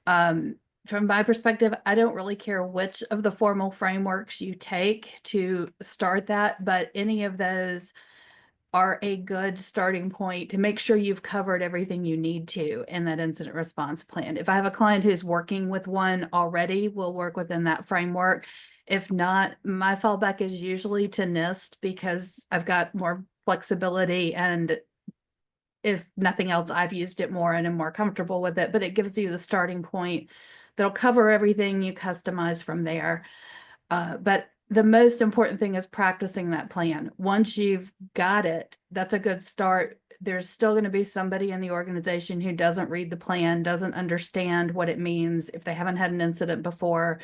From my perspective, I don't really care which of the formal frameworks you take to start that, but any of those are a good starting point to make sure you've covered everything you need to in that incident response plan. If I have a client who's working with one already, we'll work within that framework. If not, my fallback is usually to NIST because I've got more flexibility, and if nothing else, I've used it more and am more comfortable with it, but it gives you the starting point that'll cover everything. You customize from there. But the most important thing is practicing that plan. Once you've got it, that's a good start. There's still going to be somebody in the organization who doesn't read the plan, doesn't understand what it means if they haven't had an incident before.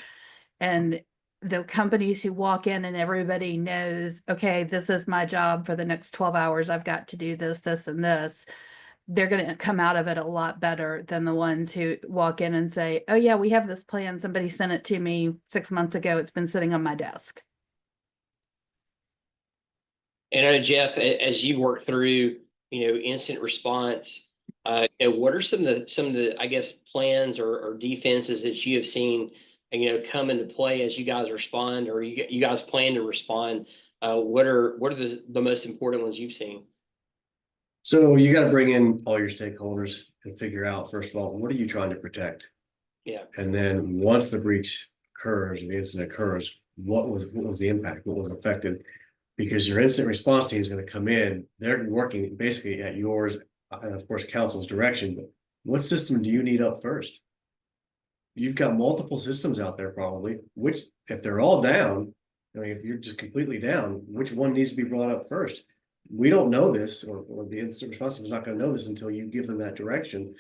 And the companies who walk in and everybody knows, okay, this is my job for the next 12 hours. I've got to do this, this, and this. They're going to come out of it a lot better than the ones who walk in and say, oh yeah, we have this plan. Somebody sent it to me 6 months ago. It's been sitting on my desk. And I know, Jeff, as you work through, you know, incident response, you know, what are some of the, I guess, plans or defenses that you have seen, you know, come into play as you guys respond, or you guys plan to respond? What are the most important ones you've seen? So you got to bring in all your stakeholders and figure out, first of all, what are you trying to protect? Yeah. And then once the breach occurs, the incident occurs, what was the impact? What was affected? Because your incident response team is going to come in. They're working basically at yours and of course council's direction. But what system do you need up first? You've got multiple systems out there probably, which if they're all down, I mean, if you're just completely down, which one needs to be brought up first? We don't know this, or the incident response team is not going to know this until you give them that direction.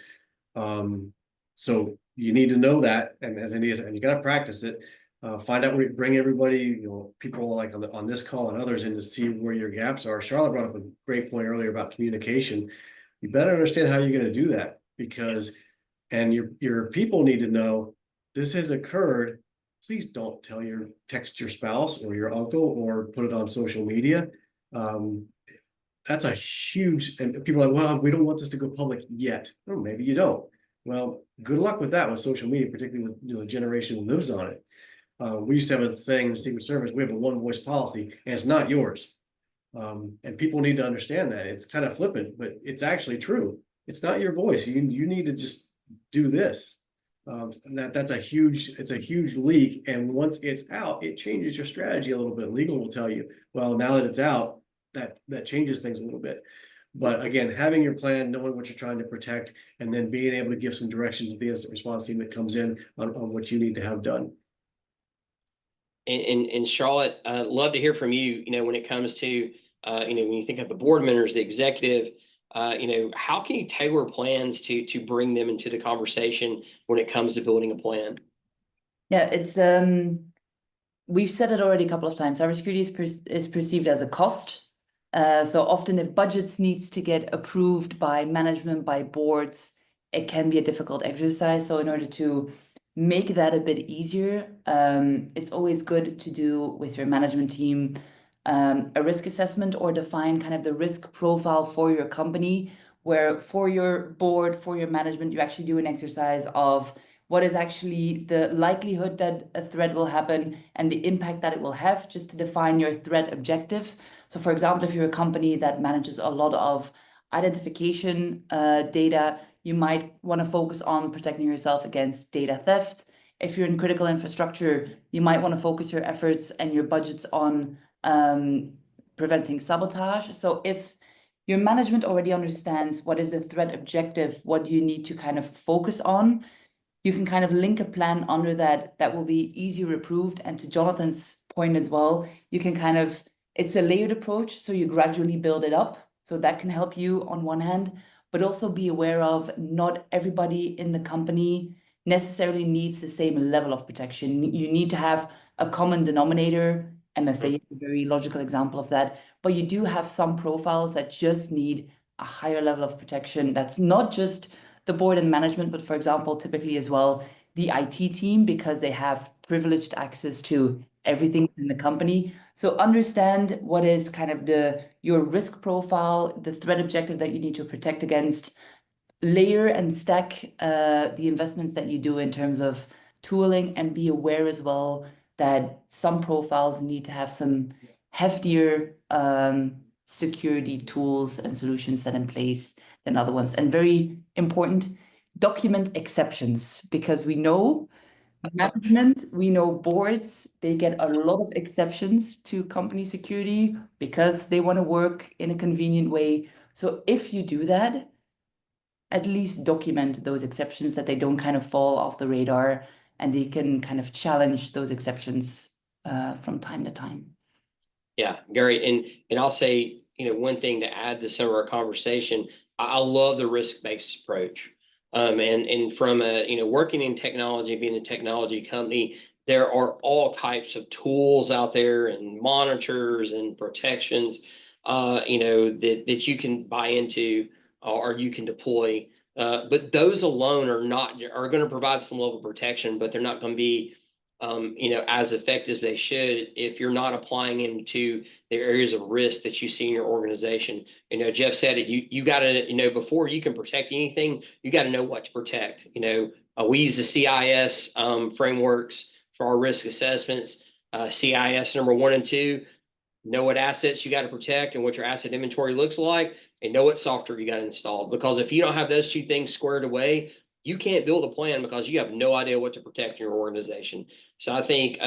So you need to know that, and as India, and you got to practice it. Find out where, bring everybody, you know, people like on this call and others in to see where your gaps are. Charlotte brought up a great point earlier about communication. You better understand how you're going to do that, because, and your people need to know this has occurred. Please don't text your spouse or your uncle or put it on social media. that's a huge, and people are like, well, we don't want this to go public yet. Oh, maybe you don't. Well, good luck with that with social media, particularly with the generation who lives on it. We used to have a saying in the Secret Service, we have a one voice policy, and it's not yours. And people need to understand that. It's kind of flippant, but it's actually true. It's not your voice. You need to just do this. And it's a huge leak. And once it's out, it changes your strategy a little bit. Legal will tell you, well, now that it's out, that changes things a little bit. But again, having your plan, knowing what you're trying to protect, and then being able to give some direction to the incident response team that comes in on what you need to have done. And Charlotte, love to hear from you, when it comes to, when you think of the board members, the executive, how can you tailor plans to bring them into the conversation when it comes to building a plan? Yeah, it's we've said it already a couple of times. Cybersecurity is perceived as a cost. So often if budgets needs to get approved by management, by boards, it can be a difficult exercise. So in order to make that a bit easier, it's always good to do with your management team a risk assessment or define kind of the risk profile for your company, where for your board, for your management, you actually do an exercise of what is actually the likelihood that a threat will happen and the impact that it will have, just to define your threat objective. So for example, if you're a company that manages a lot of identification data, you might want to focus on protecting yourself against data theft. If you're in critical infrastructure, you might want to focus your efforts and your budgets on preventing sabotage. So if your management already understands what is the threat objective, what do you need to kind of focus on, you can kind of link a plan under that will be easier approved. And to Jonathan's point as well, you can kind of, it's a layered approach, so you gradually build it up. So that can help you on one hand, but also be aware of not everybody in the company necessarily needs the same level of protection. You need to have a common denominator. MFA is a very logical example of that, but you do have some profiles that just need a higher level of protection. That's not just the board and management, but for example, typically as well, the IT team, because they have privileged access to everything in the company. So understand what is kind of your risk profile, the threat objective that you need to protect against, layer and stack the investments that you do in terms of tooling, and be aware as well that some profiles need to have some heftier security tools and solutions set in place than other ones. And very important, document exceptions, because we know management, we know boards, they get a lot of exceptions to company security because they want to work in a convenient way. So if you do that, at least document those exceptions, that they don't kind of fall off the radar, and they can kind of challenge those exceptions from time to time. Yeah, Gary, and I'll say, one thing to add to some of our conversation, I love the risk-based approach. And from working in technology, being a technology company, there are all types of tools out there and monitors and protections, that you can buy into or you can deploy. But those alone are going to provide some level of protection, but they're not going to be as effective as they should if you're not applying them to the areas of risk that you see in your organization. Jeff said it, you got to, before you can protect anything, you got to know what to protect. We use the CIS frameworks for our risk assessments. CIS number 1 and 2, know what assets you got to protect and what your asset inventory looks like, and know what software you got installed. Because if you don't have those 2 things squared away, you can't build a plan because you have no idea what to protect in your organization. So I think,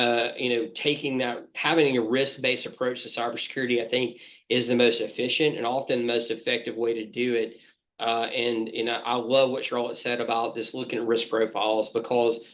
having a risk-based approach to cybersecurity, I think, is the most efficient and often the most effective way to do it. I love what Charlotte said about this looking at risk profiles, because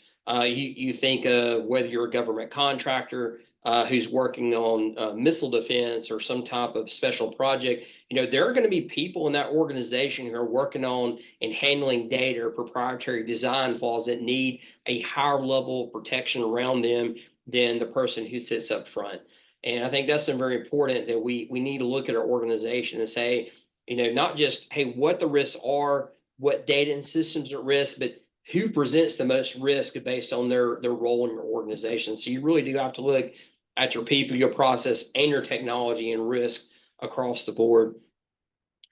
you think of whether you're a government contractor who's working on missile defense or some type of special project, there are going to be people in that organization who are working on and handling data or proprietary design flaws that need a higher level of protection around them than the person who sits up front. And I think that's very important, that we need to look at our organization and say, not just, hey, what the risks are, what data and systems are at risk, but who presents the most risk based on their role in your organization. So you really do have to look at your people, your process, and your technology and risk across the board.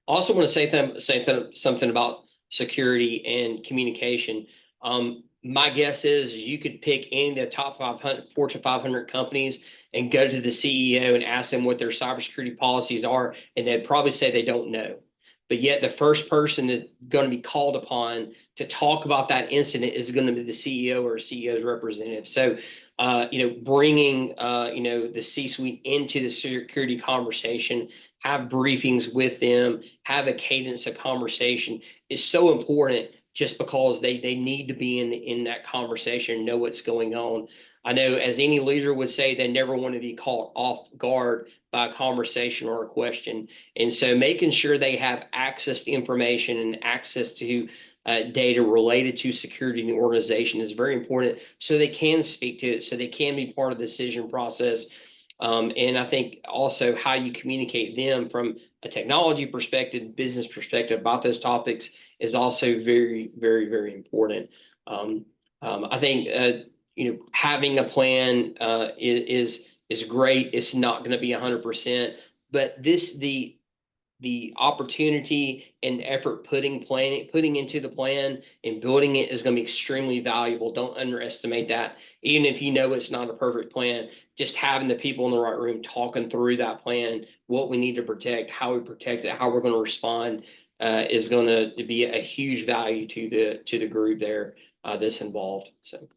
Also want to say something about security and communication. My guess is you could pick any of the top 500 Fortune 500 companies and go to the CEO and ask them what their cybersecurity policies are, and they'd probably say they don't know. But yet the first person that's going to be called upon to talk about that incident is going to be the CEO or CEO's representative. So, bringing, the C-suite into the security conversation, have briefings with them, have a cadence of conversation is so important, just because they need to be in that conversation, know what's going on. I know, as any leader would say, they never want to be caught off guard by a conversation or a question. And so making sure they have access to information and access to data related to security in the organization is very important, so they can speak to it, so they can be part of the decision process. And I think also how you communicate them from a technology perspective, business perspective about those topics is also very, very, very important. I think having a plan is great. It's not going to be 100%, but the opportunity and effort putting into the plan and building it is going to be extremely valuable. Don't underestimate that. Even if you know it's not a perfect plan, just having the people in the right room talking through that plan, what we need to protect, how we protect it, how we're going to respond, is going to be a huge value to the group there that's involved. So,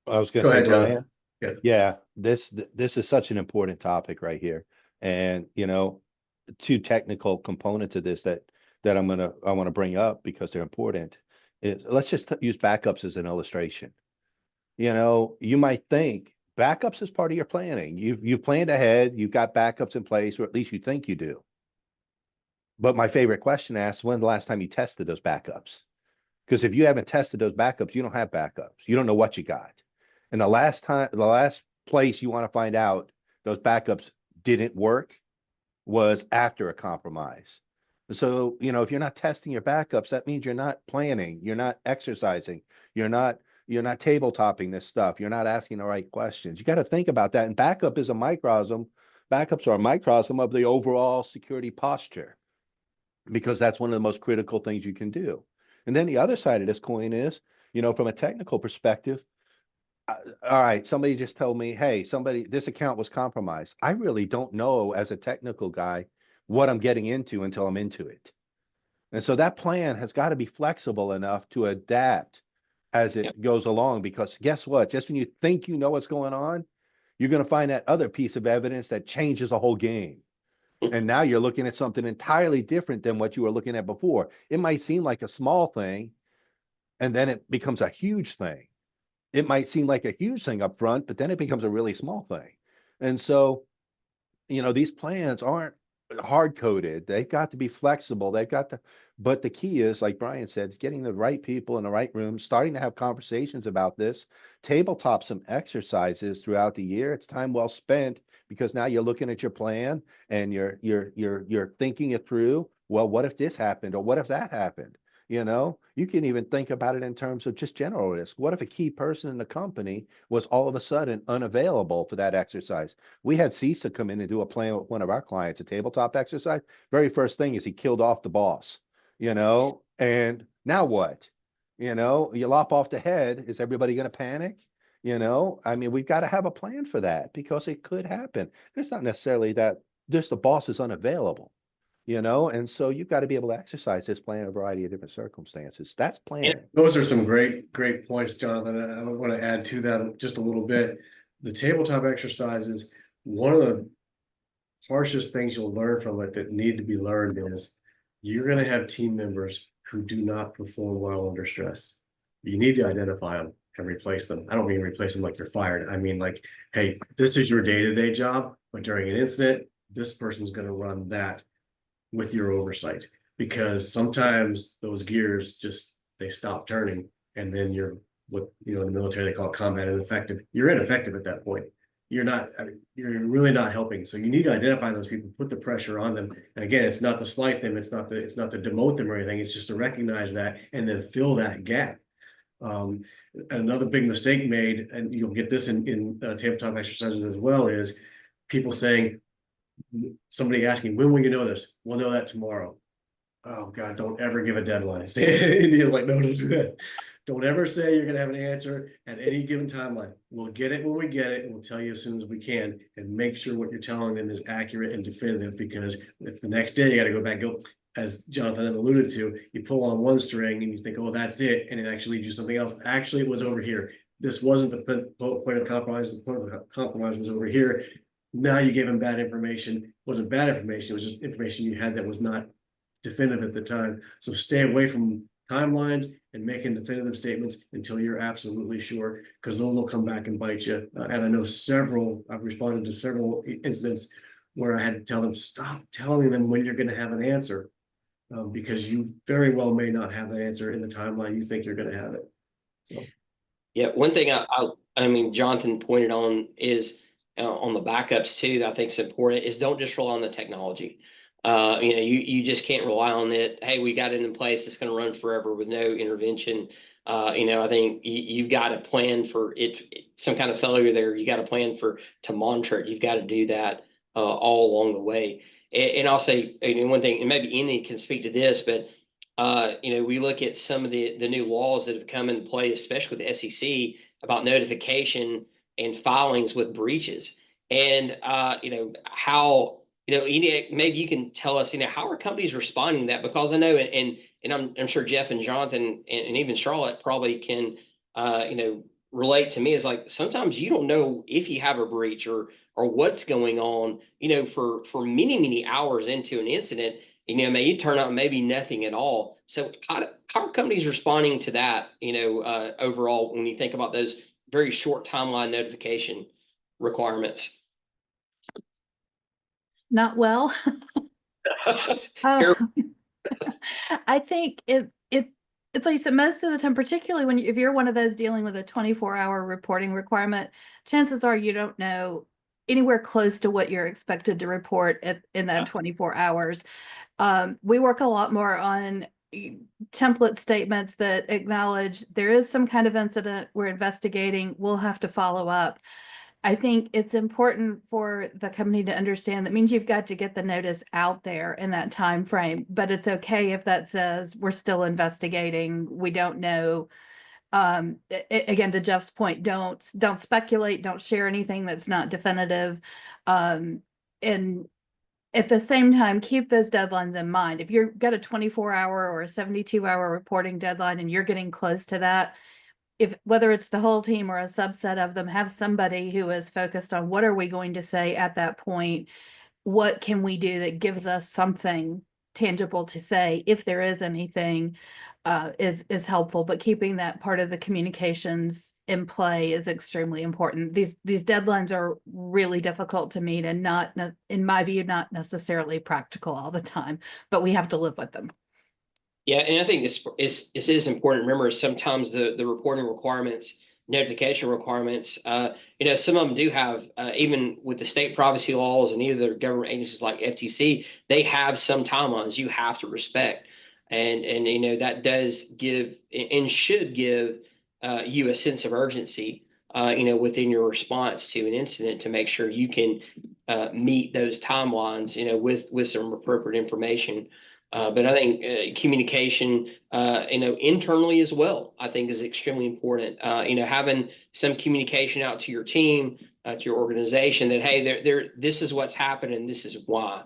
I was going Go to say, ahead, Jonathan. Brian, Yeah. this is such an important topic right here. And, two technical components of this that I want to bring up because they're important. Let's just use backups as an illustration. You might think backups is part of your planning. You've planned ahead, you've got backups in place, or at least you think you do. But my favorite question asks, when's the last time you tested those backups? Because if you haven't tested those backups, you don't have backups. You don't know what you got. And the last place you want to find out those backups didn't work was after a compromise. So, if you're not testing your backups, that means you're not planning, you're not exercising, you're not tabletopping this stuff, you're not asking the right questions. You got to think about that. And backups are a microcosm of the overall security posture, because that's one of the most critical things you can do. And then the other side of this coin is, from a technical perspective, all right, somebody just told me, hey, this account was compromised. I really don't know as a technical guy what I'm getting into until I'm into it. And so that plan has got to be flexible enough to adapt as it goes along, because guess what? Just when you think you know what's going on, you're going to find that other piece of evidence that changes the whole game. And now you're looking at something entirely different than what you were looking at before. It might seem like a small thing, and then it becomes a huge thing. It might seem like a huge thing up front, but then it becomes a really small thing. And so, these plans aren't hard coded. They've got to be flexible. But the key is, like Brian said, getting the right people in the right room, starting to have conversations about this, tabletop some exercises throughout the year. It's time well spent, because now you're looking at your plan and you're thinking it through. Well, what if this happened, or what if that happened? You can even think about it in terms of just general risk. What if a key person in the company was all of a sudden unavailable for that exercise? We had CISA come in and do a plan with one of our clients, a tabletop exercise. Very first thing is he killed off the boss, and now what? You lop off the head. Is everybody going to panic? We've got to have a plan for that, because it could happen. It's not necessarily that just the boss is unavailable. And so you've got to be able to exercise this plan in a variety of different circumstances. That's planning. Those are some great points, Jonathan. I want to add to that just a little bit. The tabletop exercises, one of the harshest things you'll learn from it that need to be learned is you're going to have team members who do not perform well under stress. You need to identify them and replace them. I don't mean replace them like you're fired. I mean, like, hey, this is your day-to-day job, but during an incident, this person's going to run that with your oversight, because sometimes those gears they stop turning, and then you're what in the military they call combat ineffective. You're ineffective at that point. You're not, you're really not helping. So you need to identify those people, put the pressure on them. And again, it's not to slight them, it's not to demote them or anything. It's just to recognize that and then fill that gap. Another big mistake made, and you'll get this in tabletop exercises as well, is people saying, somebody asking, when will you know this? We'll know that tomorrow. Oh God, don't ever give a deadline. India's like, no, don't do that. Don't ever say you're gonna have an answer at any given timeline. We'll get it when we get it, and we'll tell you as soon as we can, and make sure what you're telling them is accurate and definitive, because if the next day you gotta go back, as Jonathan alluded to, you pull on one string and you think, oh, that's it, and it actually leads you to something else. Actually, it was over here. This wasn't the point of compromise. The point of compromise was over here. Now you gave them bad information. It wasn't bad information. It was just information you had that was not definitive at the time. So stay away from timelines and making definitive statements until you're absolutely sure, because those will come back and bite you. And I know I've responded to several incidents where I had to tell them, stop telling them when you're going to have an answer, because you very well may not have the answer in the timeline you think you're going to have it. So. Yeah, one thing I mean, Jonathan pointed on is on the backups too, that I think is important, is don't just rely on the technology. You just can't rely on it. Hey, we got it in place. It's going to run forever with no intervention. I think you've got to plan for some kind of failure there. You got to plan to monitor it. You've got to do that all along the way. And I'll say one thing, and maybe Andy can speak to this, but we look at some of the new laws that have come into play, especially with the SEC, about notification and filings with breaches, and how. Maybe you can tell us, how are companies responding to that? Because I know, and I'm sure Jeff and Jonathan and even Charlotte probably can, relate to me, is like sometimes you don't know if you have a breach or what's going on, for many hours into an incident, may turn out maybe nothing at all. So how are companies responding to that, overall, when you think about those very short timeline notification requirements? Not well. I think it's like you said, most of the time, particularly if you're one of those dealing with a 24-hour reporting requirement, chances are you don't know anywhere close to what you're expected to report in that 24 hours. We work a lot more on template statements that acknowledge there is some kind of incident, we're investigating, we'll have to follow up. I think it's important for the company to understand that means you've got to get the notice out there in that time frame, but it's okay if that says we're still investigating, we don't know. Again, to Jeff's point, don't speculate, don't share anything that's not definitive. And at the same time, keep those deadlines in mind. If you've got a 24-hour or a 72-hour reporting deadline and you're getting close to that, whether it's the whole team or a subset of them, have somebody who is focused on what are we going to say at that point? What can we do that gives us something tangible to say, if there is anything, is helpful. But keeping that part of the communications in play is extremely important. These deadlines are really difficult to meet and not, in my view, not necessarily practical all the time, but we have to live with them. Yeah, and I think this is important. Remember, sometimes the reporting requirements, notification requirements, some of them do have, even with the state privacy laws and either government agencies like FTC, they have some timelines you have to respect, and that does give and should give you a sense of urgency, within your response to an incident to make sure you can meet those timelines, with some appropriate information. But I think communication, internally as well, I think is extremely important. Having some communication out to your team, to your organization that, hey, this is what's happened and this is why.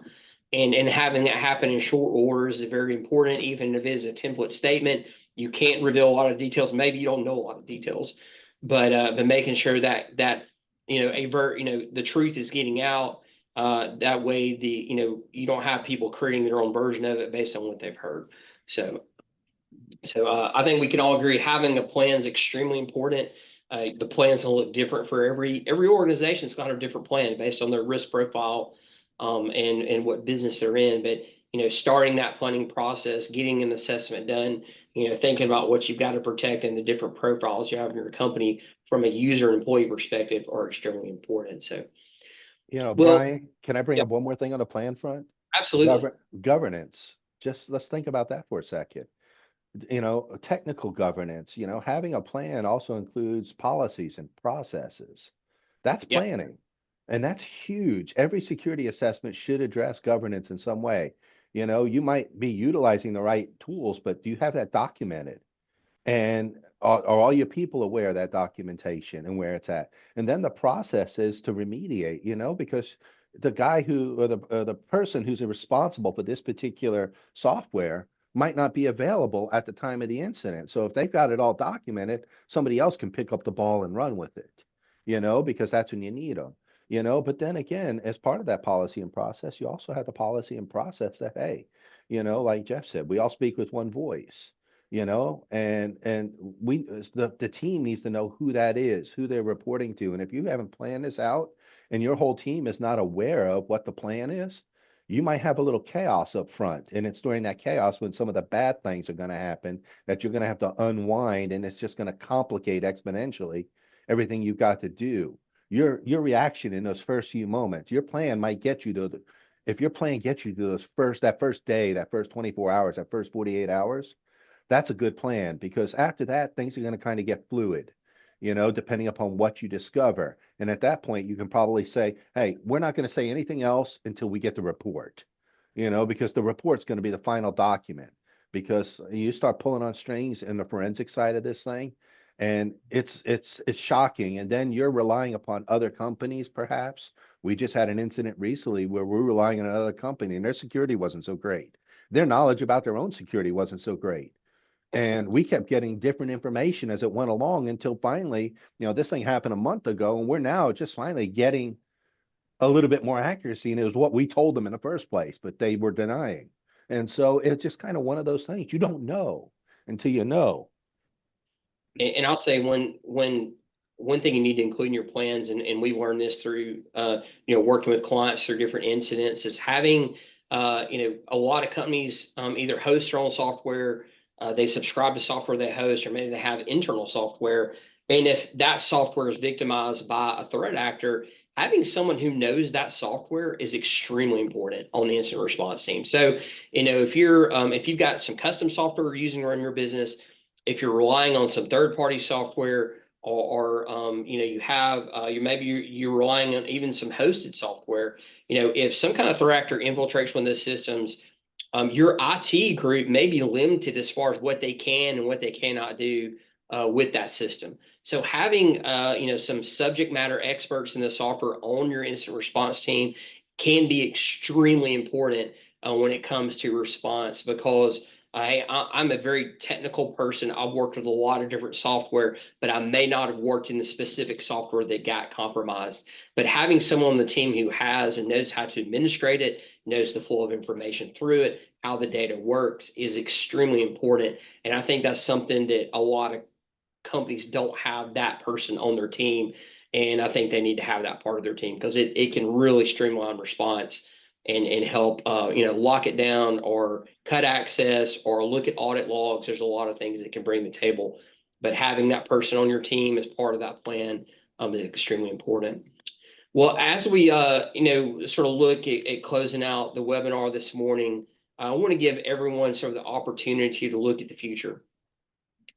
And having that happen in short order is very important, even if it is a template statement. You can't reveal a lot of details. Maybe you don't know a lot of details, but making sure that the truth is getting out. That way you don't have people creating their own version of it based on what they've heard. So I think we can all agree having a plan is extremely important. The plan's gonna look different for every organization. It's got a different plan based on their risk profile, and what business they're in. But starting that planning process, getting an assessment done, thinking about what you've got to protect and the different profiles you have in your company from a user and employee perspective are extremely important. So. Well, Brian, can I bring yeah. up one more thing on the plan front? Absolutely. Governance. Just let's think about that for a second. Technical governance, having a plan also includes policies and processes. That's Yep. planning. And that's huge. Every security assessment should address governance in some way. You know, you might be utilizing the right tools, but do you have that documented? And are all your people aware of that documentation and where it's at? And then the process is to remediate, you know, because the guy who, or the person who's responsible for this particular software might not be available at the time of the incident. So if they've got it all documented, somebody else can pick up the ball and run with it, you know, because that's when you need them, you know. But then again, as part of that policy and process, you also have the policy and process that, hey, you know, like Jeff said, we all speak with one voice, you know, and we the team needs to know who that is, who they're reporting to. And if you haven't planned this out and your whole team is not aware of what the plan is, you might have a little chaos up front. And it's during that chaos when some of the bad things are going to happen that you're going to have to unwind, and it's just going to complicate exponentially everything you've got to do. Your reaction in those first few moments, your plan might get you to the, if your plan gets you to that first day, that first 24 hours, that first 48 hours, that's a good plan, because after that, things are going to kind of get fluid, you know, depending upon what you discover. And at that point, you can probably say, hey, we're not going to say anything else until we get the report, you know, because the report's going to be the final document. Because you start pulling on strings in the forensic side of this thing, and it's shocking. And then you're relying upon other companies, perhaps. We just had an incident recently where we're relying on another company and their security wasn't so great. Their knowledge about their own security wasn't so great, and we kept getting different information as it went along until finally, you know, this thing happened a month ago, and we're now just finally getting a little bit more accuracy. And it was what we told them in the first place, but they were denying. And so it's just kind of one of those things. You don't know until you know. And I'll say one thing you need to include in your plans, and we learned this through working with clients through different incidents, is having a lot of companies either host their own software, they subscribe to software they host, or maybe they have internal software. And if that software is victimized by a threat actor, having someone who knows that software is extremely important on the incident response team. So, if you've got some custom software you're using to run your business, if you're relying on some third-party software, or you have you're relying on even some hosted software, if some kind of threat actor infiltrates one of those systems, your IT group may be limited as far as what they can and what they cannot do with that system. So having some subject matter experts in the software on your incident response team can be extremely important when it comes to response, because I'm a very technical person. I've worked with a lot of different software, but I may not have worked in the specific software that got compromised. But having someone on the team who has and knows how to administrate it, knows the flow of information through it, how the data works, is extremely important. And I think that's something that a lot of companies don't have, that person on their team. And I think they need to have that part of their team, because it can really streamline response and help lock it down or cut access or look at audit logs. There's a lot of things that can bring to the table, but having that person on your team as part of that plan is extremely important. Well, as we sort of look at closing out the webinar this morning, I want to give everyone sort of the opportunity to look at the future,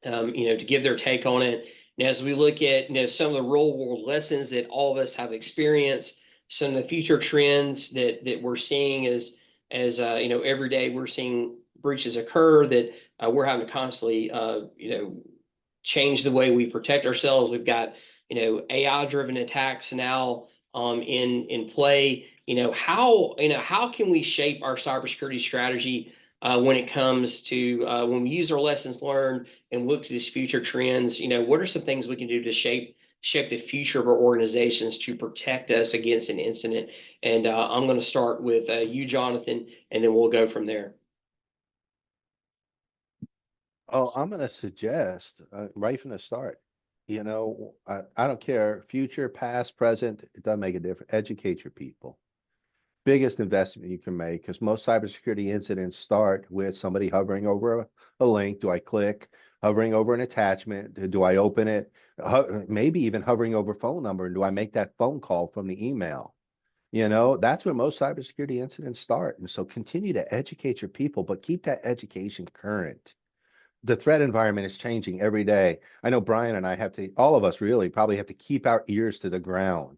to give their take on it. And as we look at some of the real world lessons that all of us have experienced, some of the future trends that we're seeing as every day we're seeing breaches occur, that we're having to constantly change the way we protect ourselves. We've got AI driven attacks now in play. How can we shape our cybersecurity strategy when it comes to when we use our lessons learned and look to these future trends? What are some things we can do to shape the future of our organizations to protect us against an incident? And I'm going to start with you, Jonathan, and then we'll go from there. Oh, I'm going to suggest right from the start, I don't care, future, past, present, it doesn't make a difference. Educate your people. Biggest investment you can make, because most cybersecurity incidents start with somebody hovering over a link. Do I click? Hovering over an attachment. Do I open it? Maybe even hovering over phone number. And do I make that phone call from the email? That's where most cybersecurity incidents start. And so continue to educate your people, but keep that education current. The threat environment is changing every day. I know Brian and I all of us really probably have to keep our ears to the ground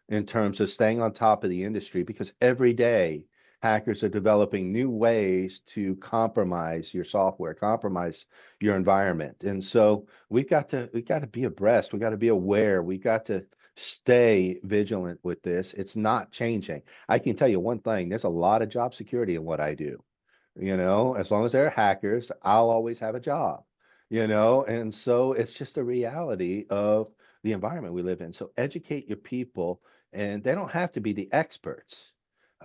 in terms of staying on top of the industry, because every day hackers are developing new ways to compromise your software, compromise your environment. And so we got to be abreast. We got to be aware. We got to stay vigilant with this. It's not changing. I can tell you one thing, there's a lot of job security in what I do. As long as there are hackers, I'll always have a job, and so it's just a reality of the environment we live in. So educate your people, and they don't have to be the experts,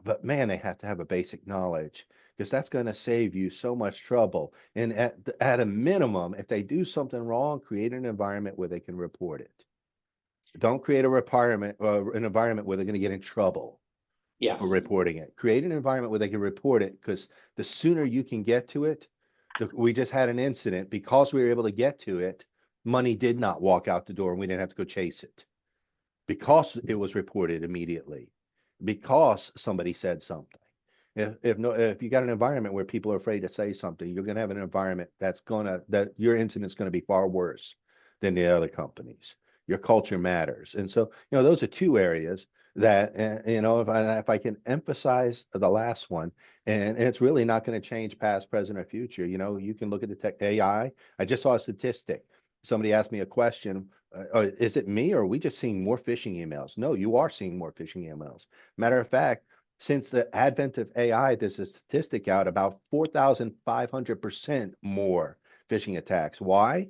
but man, they have to have a basic knowledge, because that's going to save you so much trouble. And at a minimum, if they do something wrong, create an environment where they can report it. Don't create an environment where they're going to get in trouble Yeah, for reporting it. Create an environment where they can report it, because the sooner you can get to it, we just had an incident because we were able to get to it. Money did not walk out the door and we didn't have to go chase it because it was reported immediately, because somebody said something. If you got an environment where people are afraid to say something, you're going to have an environment that your incident's going to be far worse than the other companies. Your culture matters. And so, those are two areas that, if I can emphasize the last one, and it's really not going to change past, present, or future. You can look at the tech AI. I just saw a statistic. Somebody asked me a question. Is it me, or are we just seeing more phishing emails? No, you are seeing more phishing emails. Matter of fact, since the advent of AI, there's a statistic out about 4,500% more phishing attacks. Why?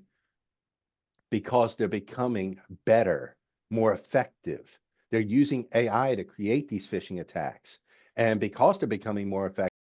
Because they're becoming better, more effective. They're using AI to create these phishing attacks. And because they're becoming more effective,